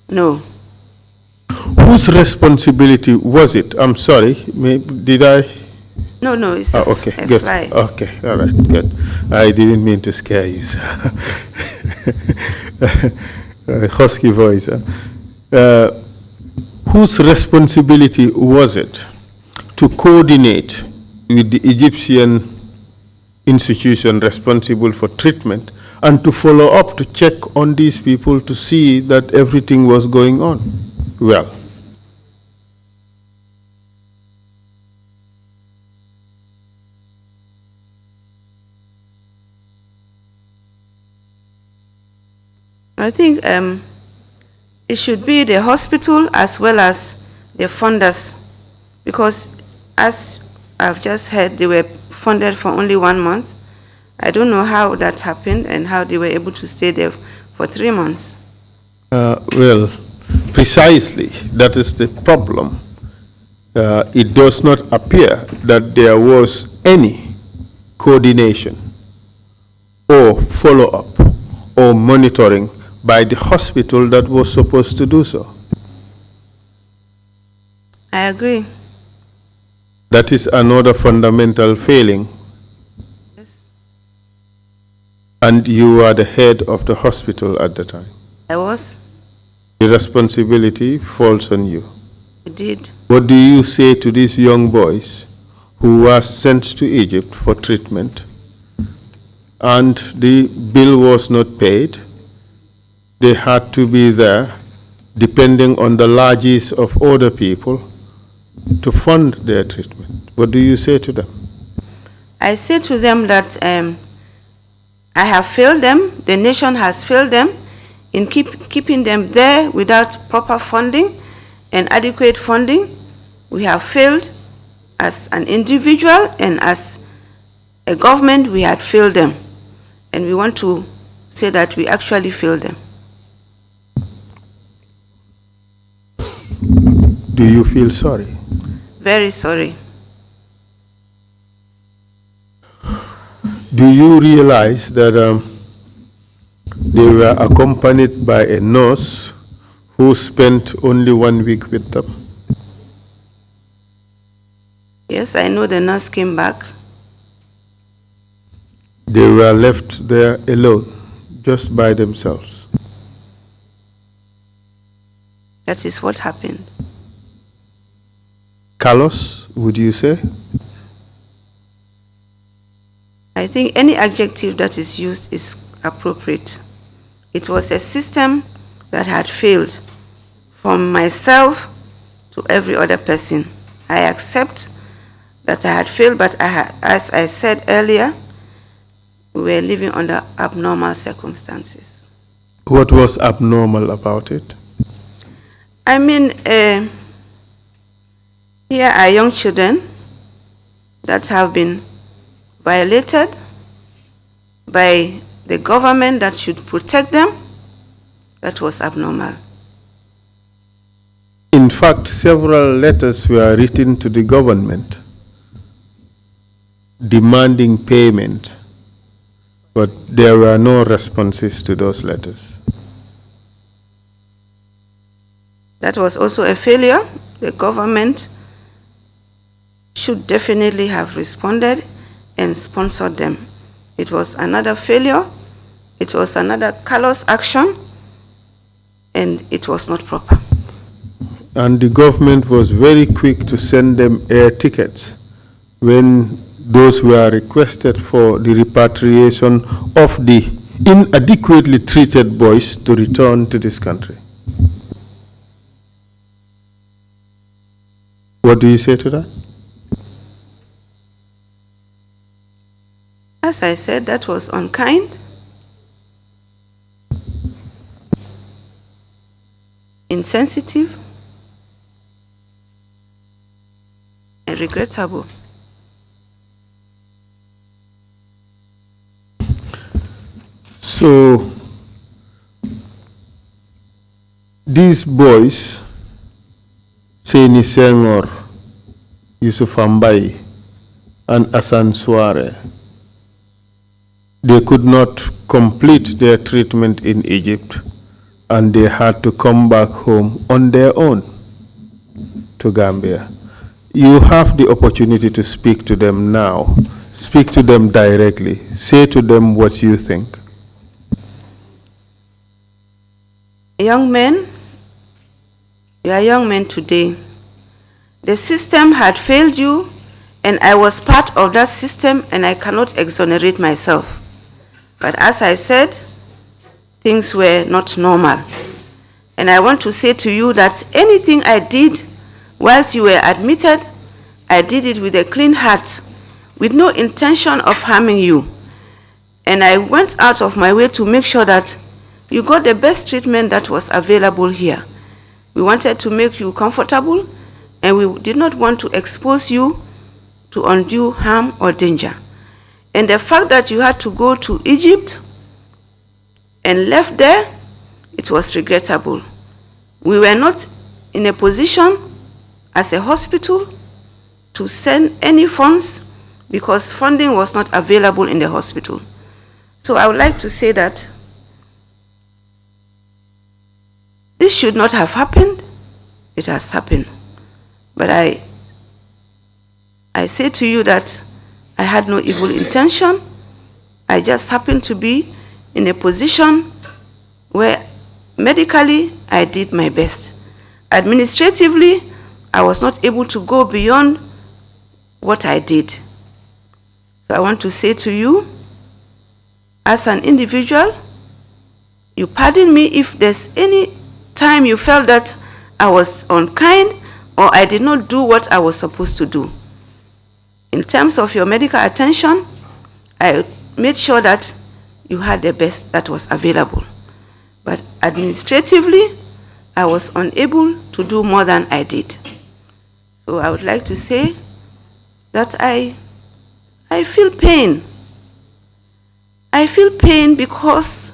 No. Whose responsibility was it? I'm sorry, did I? No, it's okay, a good. fly. Okay, all right, good. I didn't mean to scare you, sir. Husky voice. Whose responsibility was it to coordinate with the Egyptian institution responsible for treatment and to follow up, to check on these people to see that everything was going on well? I think it should be the hospital as well as the funders, because as I've just heard, they were funded for only 1 month. I don't know how that happened and how they were able to stay there for 3 months. Well, precisely, that is the problem. It does not appear that there was any coordination or follow-up or monitoring by the hospital that was supposed to do so. I agree. That is another fundamental failing. Yes. And you are the head of the hospital at the time. I was. The responsibility falls on you. I did. What do you say to these young boys who were sent to Egypt for treatment and the bill was not paid? They had to be there, depending on the largesse of other people, to fund their treatment. What do you say to them? I say to them that I have failed them, the nation has failed them in keeping them there without proper funding and adequate funding. We have failed as an individual, and as a government, we had failed them. And we want to say that we actually failed them. Do you feel sorry? Very sorry. Do you realize that they were accompanied by a nurse who spent only 1 week with them? Yes, I know the nurse came back. They were left there alone, just by themselves. That is what happened. Callous, would you say? I think any adjective that is used is appropriate. It was a system that had failed, from myself to every other person. I accept that I had failed, but as I said earlier, we were living under abnormal circumstances. What was abnormal about it? I mean, Here are young children that have been violated by the government that should protect them. That was abnormal. In fact, several letters were written to the government demanding payment, but there were no responses to those letters. That was also a failure. The government should definitely have responded and sponsored them. It was another failure. It was another callous action, and it was not proper. And the government was very quick to send them air tickets when those were requested for the repatriation of the inadequately treated boys to return to this country. What do you say to that? As I said, that was unkind, insensitive, and regrettable. So, these boys, Seni Senghor, Yusuf Ambai, and Asan Suare, they could not complete their treatment in Egypt, and they had to come back home on their own to Gambia. You have the opportunity to speak to them now. Speak to them directly. Say to them what you think. Young men, you are young men today. The system had failed you, and I was part of that system, and I cannot exonerate myself. But as I said, things were not normal. And I want to say to you that anything I did whilst you were admitted, I did it with a clean heart, with no intention of harming you. And I went out of my way to make sure that you got the best treatment that was available here. We wanted to make you comfortable, and we did not want to expose you to undue harm or danger. And the fact that you had to go to Egypt and left there, it was regrettable. We were not in a position as a hospital to send any funds because funding was not available in the hospital. So I would like to say that this should not have happened. It has happened. But I say to you that I had no evil intention. I just happened to be in a position where medically I did my best. Administratively, I was not able to go beyond what I did. So I want to say to you, as an individual, you pardon me if there's any time you felt that I was unkind or I did not do what I was supposed to do. In terms of your medical attention, I made sure that you had the best that was available. But administratively, I was unable to do more than I did. So I would like to say that I feel pain. I feel pain because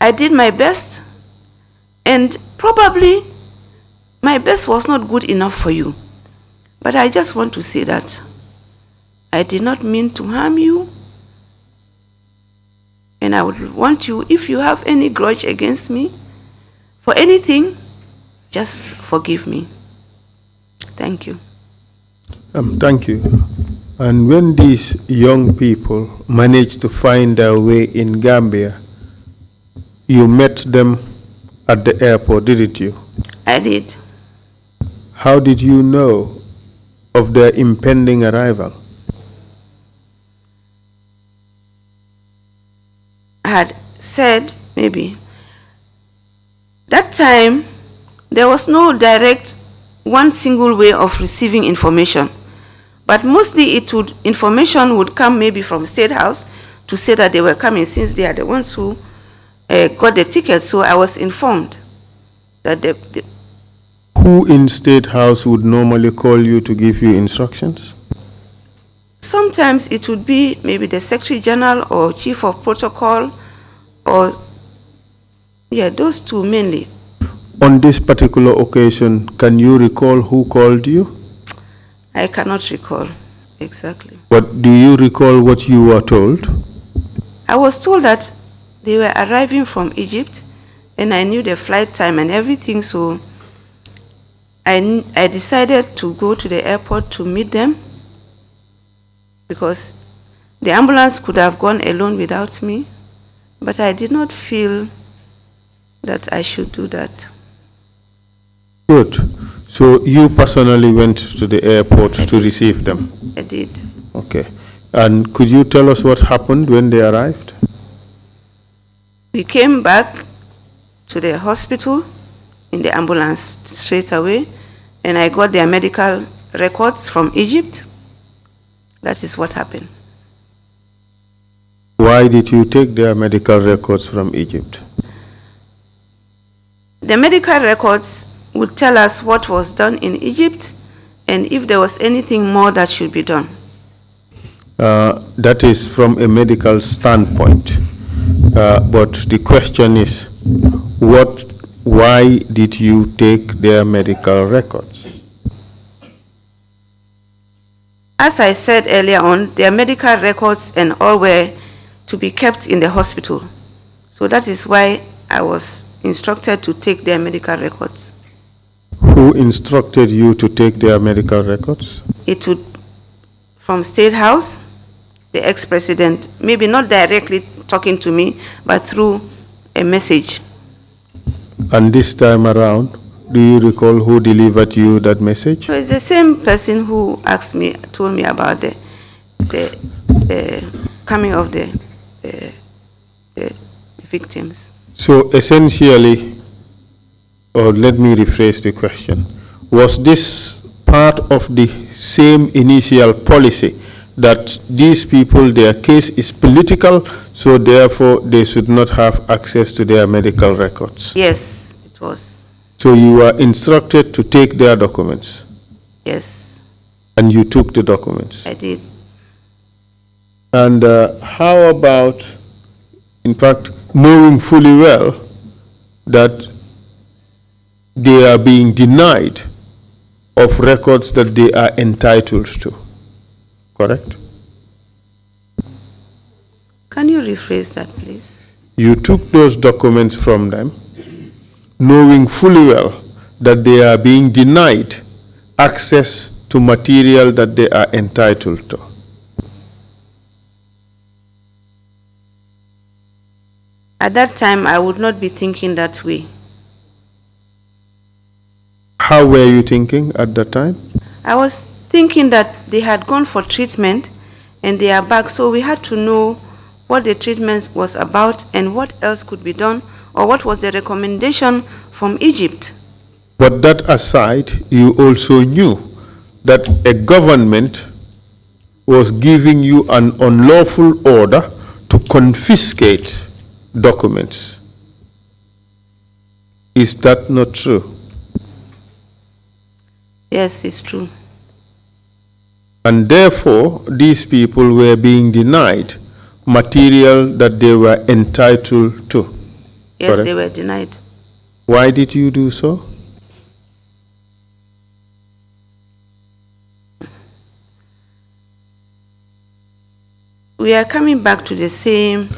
I did my best, and probably my best was not good enough for you. But I just want to say that I did not mean to harm you, and I would want you, if you have any grudge against me for anything, just forgive me. Thank you. Thank you. And when these young people managed to find their way in Gambia, you met them at the airport, didn't you? I did. How did you know of their impending arrival? I had said, maybe, that time there was no direct one single way of receiving information. But mostly information would come maybe from State House to say that they were coming, since they are the ones who got the tickets. So I was informed that Who in State House would normally call you to give you instructions? Sometimes it would be maybe the Secretary General or Chief of Protocol, or, yeah, those two mainly. On this particular occasion, can you recall who called you? I cannot recall exactly. But do you recall what you were told? I was told that they were arriving from Egypt, and I knew the flight time and everything, so I decided to go to the airport to meet them, because the ambulance could have gone alone without me, but I did not feel that I should do that. Good. So you personally went to the airport to receive them? I did. Okay. And could you tell us what happened when they arrived? We came back to the hospital in the ambulance straight away, and I got their medical records from Egypt. That is what happened. Why did you take their medical records from Egypt? The medical records would tell us what was done in Egypt and if there was anything more that should be done. That is from a medical standpoint. But the question is, why did you take their medical records? As I said earlier on, their medical records and all were to be kept in the hospital. So that is why I was instructed to take their medical records. Who instructed you to take their medical records? It would, from State House, the ex-president, maybe not directly talking to me, but through a message. And this time around, do you recall who delivered you that message? So it's the same person who told me about the coming of the victims. So essentially, or let me rephrase the question, was this part of the same initial policy that these people, their case is political, so therefore they should not have access to their medical records? Yes, it was. So you were instructed to take their documents? Yes. And you took the documents? I did. And how about, in fact, knowing fully well that they are being denied of records that they are entitled to, correct? Can you rephrase that, please? You took those documents from them, knowing fully well that they are being denied access to material that they are entitled to. At that time, I would not be thinking that way. How were you thinking at that time? I was thinking that they had gone for treatment and they are back, so we had to know what the treatment was about and what else could be done, or what was the recommendation from Egypt. But that aside, you also knew that a government was giving you an unlawful order to confiscate documents. Is that not true? Yes, it's true. And therefore, these people were being denied material that they were entitled to. Yes, correct? They were denied. Why did you do so? We are coming back to the same,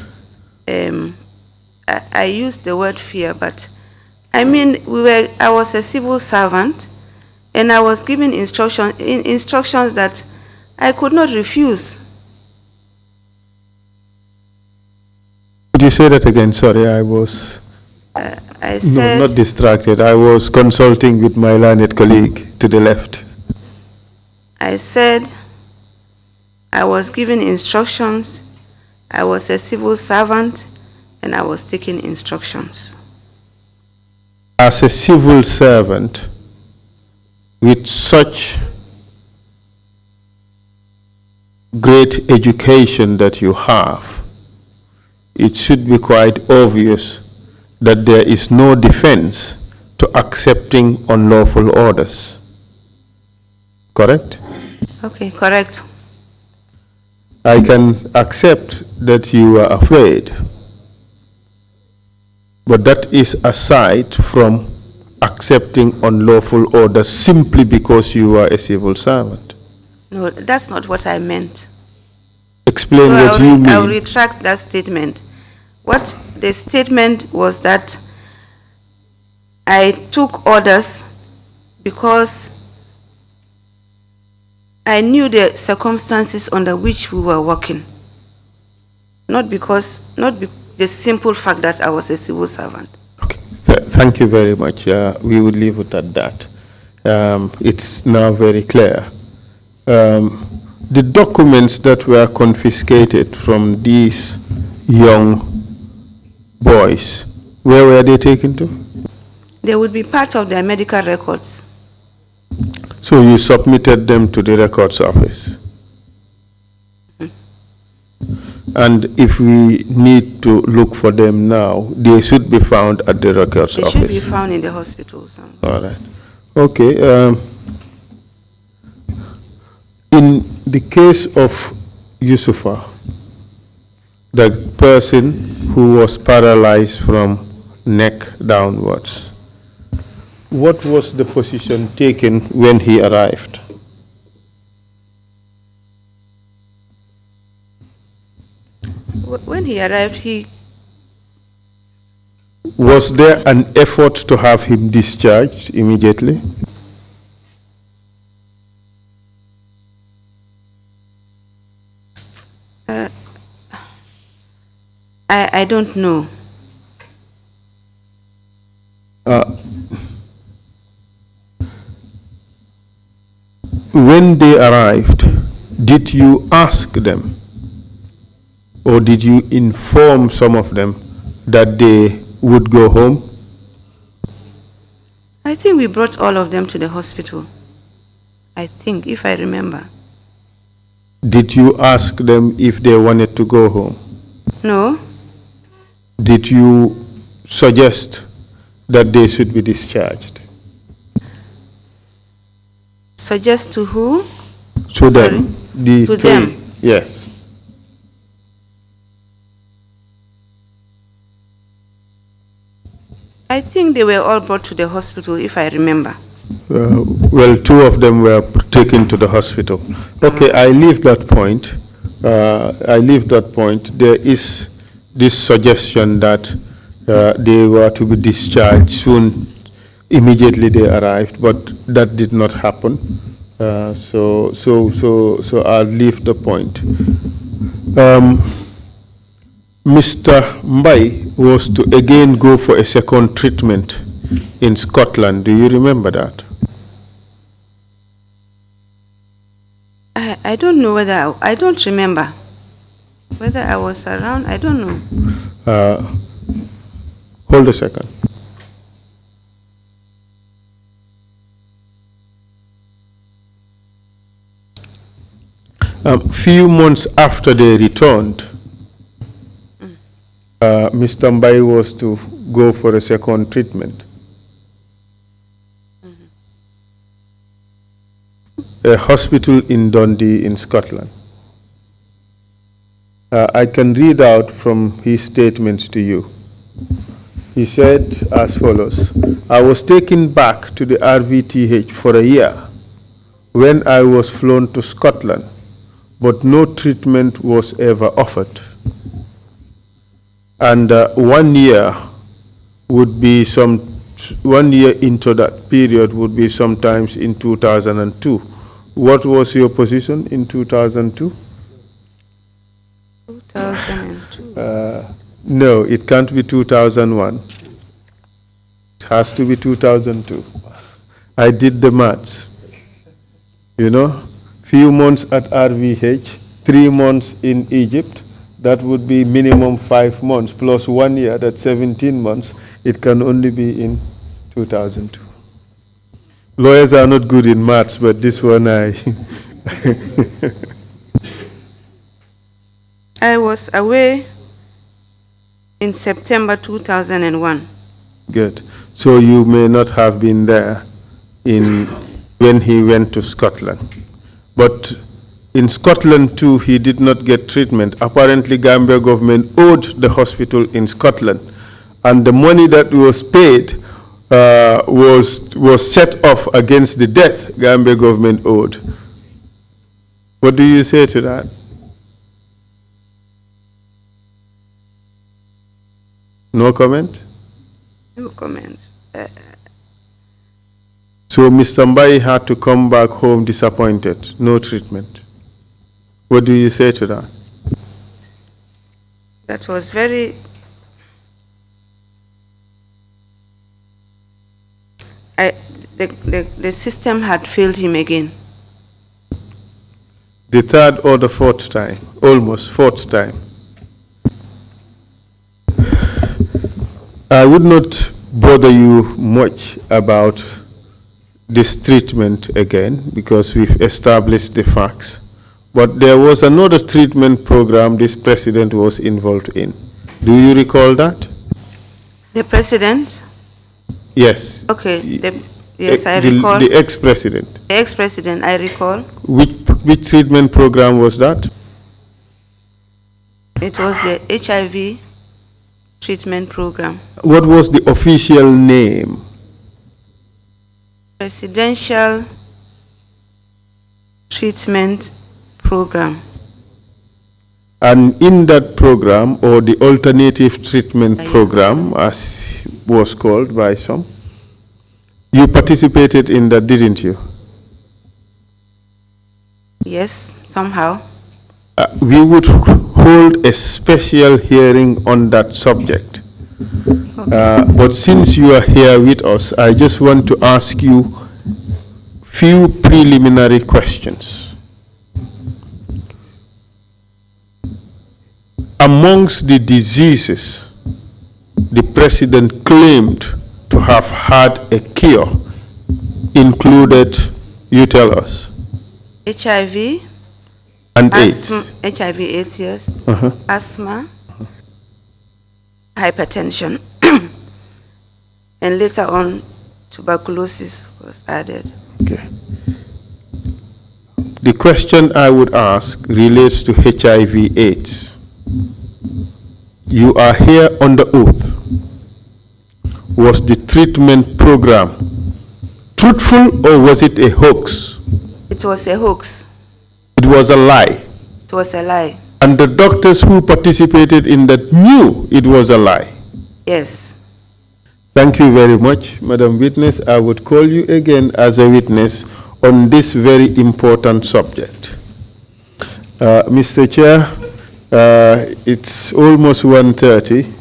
I used the word fear, but I mean, I was a civil servant, and I was given instructions that I could not refuse. Could you say that again? Sorry, I was I said, not distracted. I was consulting with my learned colleague to the left. I said I was given instructions, I was a civil servant, and I was taking instructions. As a civil servant, with such great education that you have, it should be quite obvious that there is no defense to accepting unlawful orders. Correct? Okay, correct. I can accept that you are afraid, but that is aside from accepting unlawful orders simply because you are a civil servant. No, that's not what I meant. Explain So what you mean. I'll retract that statement. What the statement was that I took orders because I knew the circumstances under which we were working. Not the simple fact that I was a civil servant. Okay. Thank you very much. We would leave it at that. It's now very clear. The documents that were confiscated from these young boys, where were they taken to? They would be part of their medical records. So you submitted them to the records office? And if we need to look for them now, they should be found at the records office? They should be found in the hospital somewhere. All right. Okay. In the case of Yusufa, the person who was paralyzed from neck downwards, what was the position taken when he arrived? When he arrived, Was there an effort to have him discharged immediately? I don't know. When they arrived, did you ask them, or did you inform some of them that they would go home? I think we brought all of them to the hospital. I think, if I remember. Did you ask them if they wanted to go home? No. Did you suggest that they should be discharged? Suggest to who? To Sorry? them. The To three. them? Yes. I think they were all brought to the hospital, if I remember. Well, two of them were taken to the hospital. Okay, I leave that point. There is this suggestion that they were to be discharged soon, immediately they arrived, but that did not happen. So I'll leave the point. Mr. Mbai was to again go for a second treatment in Scotland. Do you remember that? I don't know whether, I don't remember. Whether I was around, I don't know. Hold a second. Few months after they returned, Mr. Mbai was to go for a second treatment. A hospital in Dundee in Scotland. I can read out from his statements to you. He said as follows: I was taken back to the RVTH for a year when I was flown to Scotland, but no treatment was ever offered. And 1 year would be 1 year into that period would be sometimes in 2002. What was your position in 2002? 2002. No, it can't be 2001. It has to be 2002. I did the maths. You know, few months at RVH, 3 months in Egypt, that would be minimum 5 months, plus 1 year, that's 17 months. It can only be in 2002. Lawyers are not good in maths, but this one I was away in September 2001. Good. So you may not have been there when he went to Scotland. But in Scotland too, he did not get treatment. Apparently, Gambia government owed the hospital in Scotland, and the money that was paid was set off against the death Gambia government owed. What do you say to that? No comment? No comments. So Mr. Mbai had to come back home disappointed, no treatment. What do you say to that? That was very... The system had failed him again. The third or the fourth time, almost fourth time. I would not bother you much about this treatment again because we've established the facts. But there was another treatment program this president was involved in. Do you recall that? The president? Yes. Okay. Yes, I recall. The ex-president. The ex-president, I recall. Which treatment program was that? It was the HIV treatment program. What was the official name? Presidential treatment program. And in that program, or the alternative treatment program, as was called by some, you participated in that, didn't you? Yes, somehow. We would hold a special hearing on that subject. But since you are here with us, I just want to ask you few preliminary questions. Amongst the diseases the president claimed to have had a cure included, you tell us. HIV and AIDS. HIV, AIDS, yes. Asthma, hypertension, and later on, tuberculosis was added. Okay. The question I would ask relates to HIV/AIDS. You are here under oath. Was the treatment program truthful or was it a hoax? It was a hoax. It was a lie. It was a lie. And the doctors who participated in that knew it was a lie. Yes. Thank you very much, Madam Witness. I would call you again as a witness on this very important subject. Mr. Chair, it's almost 1:30.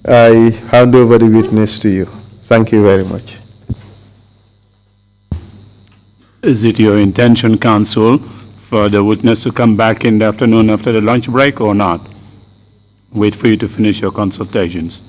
I hand over the witness to you. Thank you very much. Is it your intention, counsel, for the witness to come back in the afternoon after the lunch break or not? Wait for you to finish your consultations.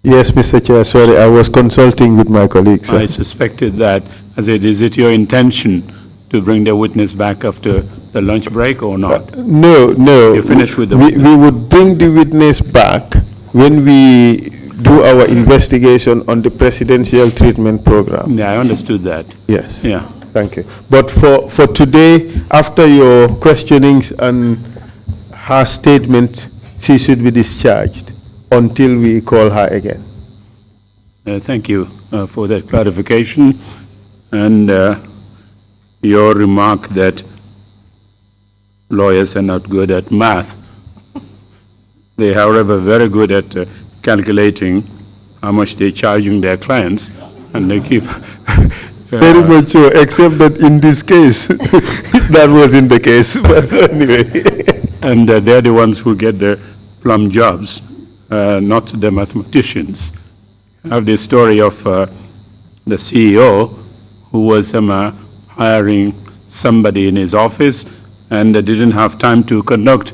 Yes, Mr. Chair, sorry, I was consulting with my colleagues. I suspected that. Is it your intention to bring the witness back after the lunch break or not? No. You finished with the we would bring the witness back when we do our investigation on the presidential treatment program. Yeah, I understood that. Yes. Yeah. Thank you. But for today, after your questionings and her statement, she should be discharged until we call her again. Thank you for that clarification. And your remark that lawyers are not good at math. They are, however, very good at calculating how much they're charging their clients, and they keep... Very much so, except that in this case, that wasn't the case, but anyway. And they're the ones who get the plum jobs, not the mathematicians. I have the story of the CEO who was hiring somebody in his office, and didn't have time to conduct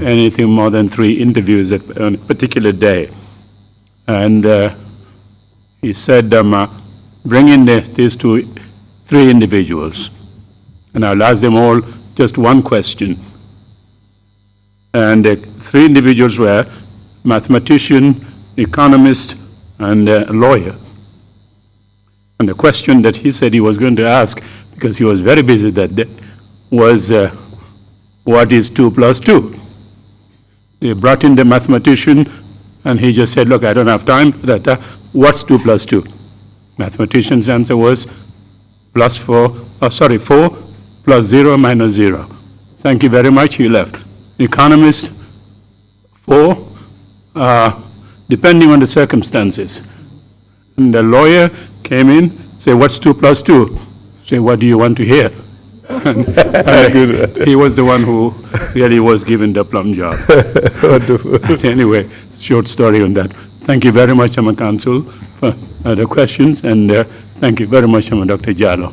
anything more than 3 interviews on a particular day. And he said, bring in these 3 individuals, and I'll ask them all just one question. And the three individuals were mathematician, economist, and a lawyer. And the question that he said he was going to ask, because he was very busy that day, was, what is 2 plus 2? They brought in the mathematician, and he just said, look, I don't have time for that. What's 2 plus 2? Mathematician's answer was 4 plus 0 minus 0. Thank you very much, he left. Economist, 4, depending on the circumstances. And the lawyer came in, say, what's 2 plus 2? Say, what do you want to hear? He was the one who really was given the plum job. Wonderful. Anyway, short story on that. Thank you very much, Council, for the questions, and thank you very much, Dr. Jallow.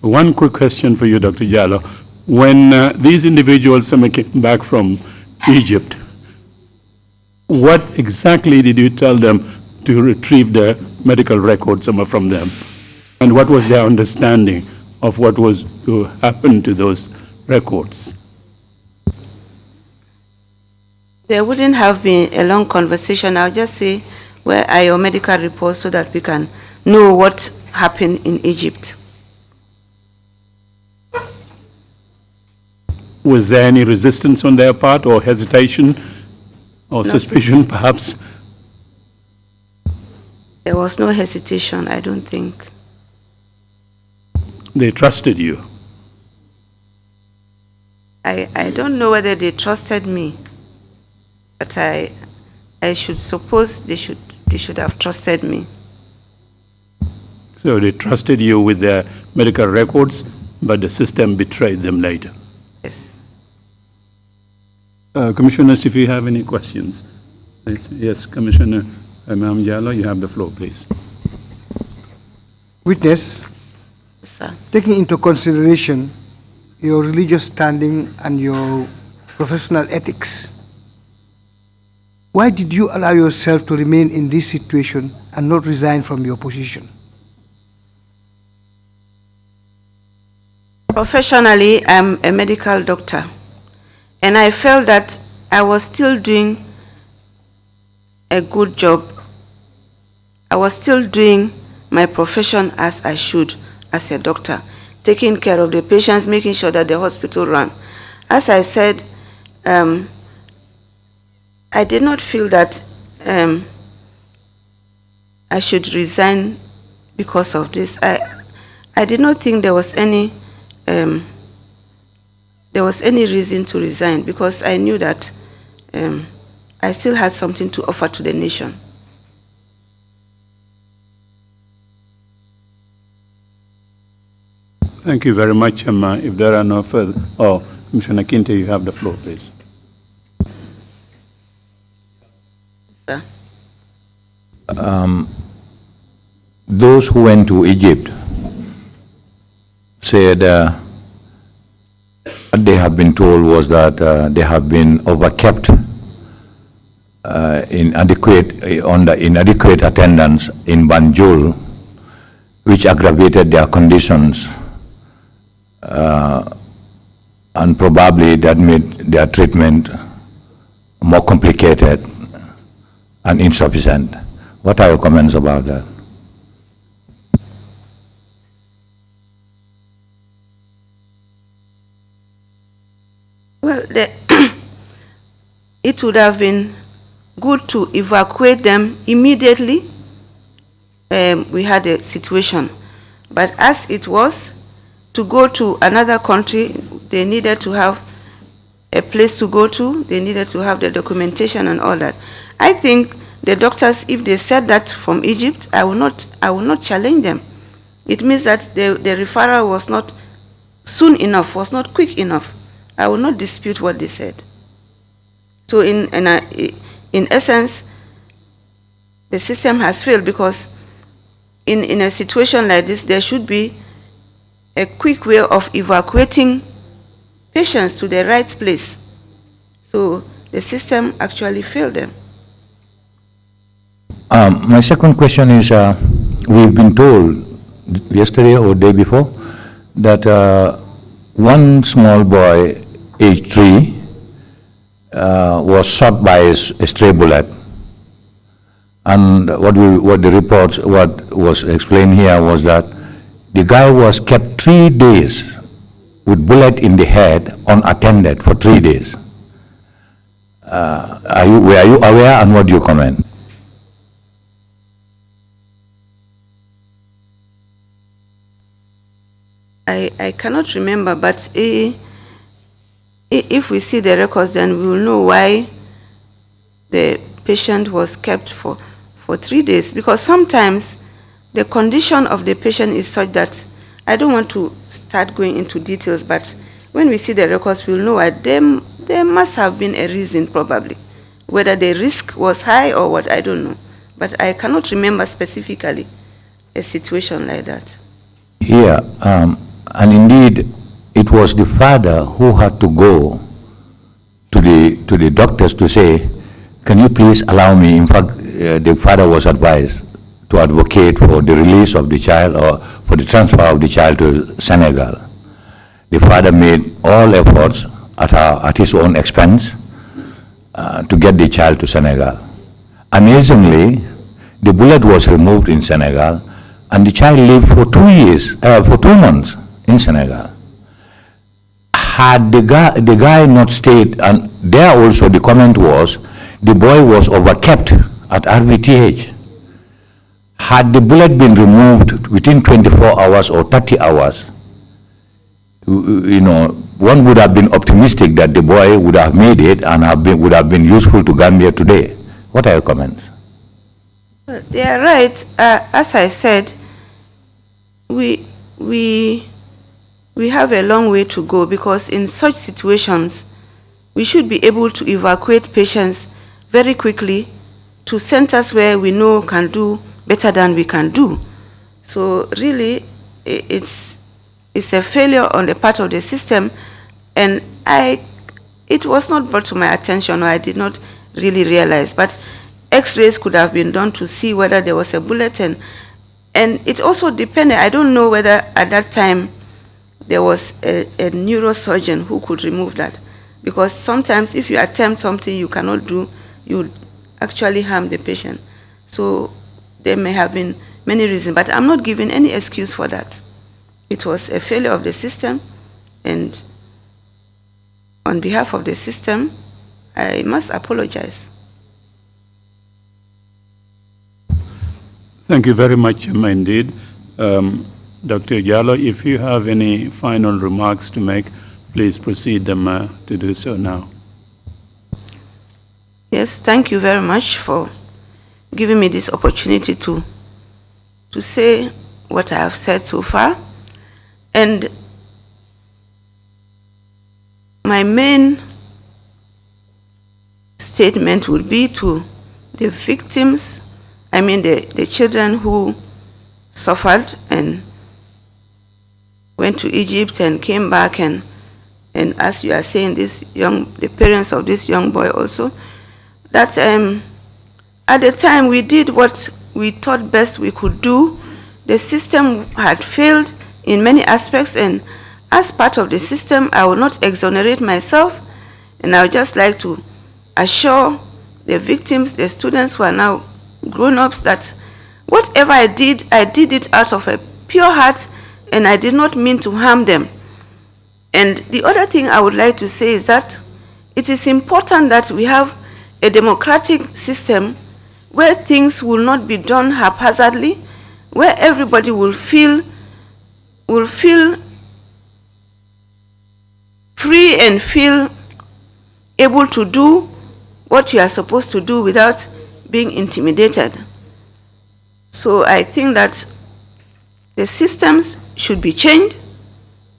One quick question for you, Dr. Jallow. When these individuals came back from Egypt, what exactly did you tell them to retrieve the medical records from them? And what was their understanding of what was to happen to those records? There wouldn't have been a long conversation. I'll just say, where are your medical reports so that we can know what happened in Egypt? Was there any resistance on their part, or hesitation, or suspicion, perhaps? There was no hesitation, I don't think. They trusted you. I don't know whether they trusted me, but I should suppose they should have trusted me. So they trusted you with their medical records, but the system betrayed them later. Yes. Commissioners, if you have any questions. Yes, Commissioner Ma'am Jallow, you have the floor, please. Witness, Sir. taking into consideration your religious standing and your professional ethics, why did you allow yourself to remain in this situation and not resign from your position? Professionally, I'm a medical doctor, and I felt that I was still doing a good job. I was still doing my profession as I should as a doctor, taking care of the patients, making sure that the hospital ran. As I said, I did not feel that I should resign because of this. I did not think there was any reason to resign, because I knew that I still had something to offer to the nation. Thank you very much. If there are no further, Commissioner Kinte, you have the floor, please. Sir. Those who went to Egypt said what they have been told was that they have been overkept in inadequate attendance in Banjul, which aggravated their conditions, and probably that made their treatment more complicated and insufficient. What are your comments about that? Well, it would have been good to evacuate them immediately. We had a situation, but as it was, to go to another country, they needed to have a place to go to, they needed to have the documentation and all that. I think the doctors, if they said that from Egypt, I will not challenge them. It means that the referral was not soon enough, was not quick enough. I will not dispute what they said. So in essence, the system has failed, because in a situation like this, there should be a quick way of evacuating patients to the right place. So the system actually failed them. My second question is, we've been told yesterday or day before that one small boy, age 3, was shot by a stray bullet. And what was explained here was that the guy was kept 3 days with bullet in the head unattended for 3 days. Were you aware, and what do you comment? I cannot remember, but if we see the records, then we will know why the patient was kept for 3 days. Because sometimes the condition of the patient is such that, I don't want to start going into details, but when we see the records, we'll know why. There must have been a reason, probably. Whether the risk was high or what, I don't know. But I cannot remember specifically a situation like that. Yeah, and indeed, it was the father who had to go to the doctors to say, can you please allow me? In fact, the father was advised to advocate for the release of the child or for the transfer of the child to Senegal. The father made all efforts at his own expense to get the child to Senegal. Amazingly, the bullet was removed in Senegal, and the child lived for 2 months in Senegal. Had the guy not stayed, and there also the comment was, the boy was overkept at RVTH. Had the bullet been removed within 24 hours or 30 hours, one would have been optimistic that the boy would have made it and would have been useful to Gambia today. What are your comments? They are right. As I said, we have a long way to go, because in such situations, we should be able to evacuate patients very quickly to centers where we know can do better than we can do. So really, it's a failure on the part of the system, and it was not brought to my attention, or I did not really realize, but X-rays could have been done to see whether there was a bullet, and it also depended, I don't know whether at that time there was a neurosurgeon who could remove that, because sometimes if you attempt something you cannot do, you actually harm the patient. So there may have been many reasons, but I'm not giving any excuse for that. It was a failure of the system, and on behalf of the system, I must apologize. Thank you very much, indeed. Dr. Jallow, if you have any final remarks to make, please proceed to do so now. Yes, thank you very much for giving me this opportunity to say what I have said so far. And my main statement would be to the victims, I mean the children who suffered and went to Egypt and came back, and as you are saying, the parents of this young boy also, that at the time we did what we thought best we could do. The system had failed in many aspects, and as part of the system, I will not exonerate myself, and I would just like to assure the victims, the students who are now grown-ups, that whatever I did it out of a pure heart, and I did not mean to harm them. And the other thing I would like to say is that it is important that we have a democratic system where things will not be done haphazardly, where everybody will feel free and feel able to do what you are supposed to do without being intimidated. So I think that the systems should be changed,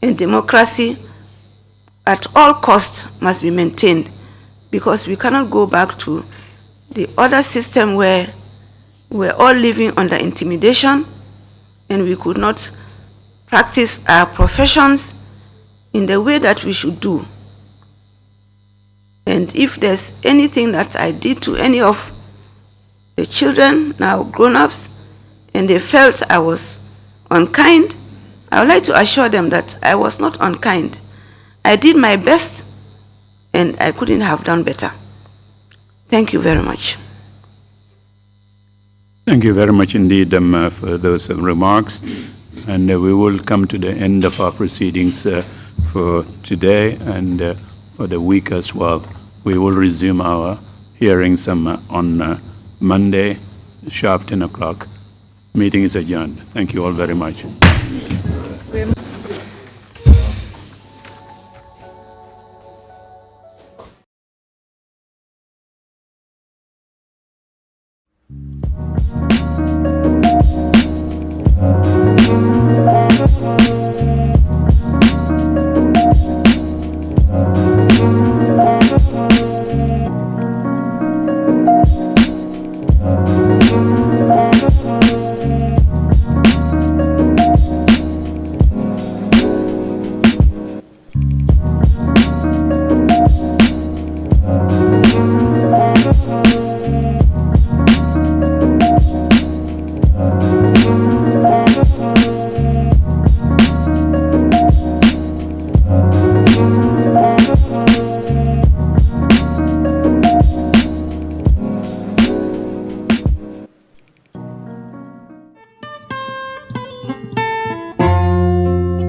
and democracy at all costs must be maintained, because we cannot go back to the other system where we're all living under intimidation and we could not practice our professions in the way that we should do. And if there's anything that I did to any of the children, now grown-ups, and they felt I was unkind, I would like to assure them that I was not unkind. I did my best and I couldn't have done better. Thank you very much. Thank you very much indeed for those remarks. And we will come to the end of our proceedings for today and for the week as well. We will resume our hearings on Monday, sharp 10 o'clock. Meeting is adjourned. Thank you all very much.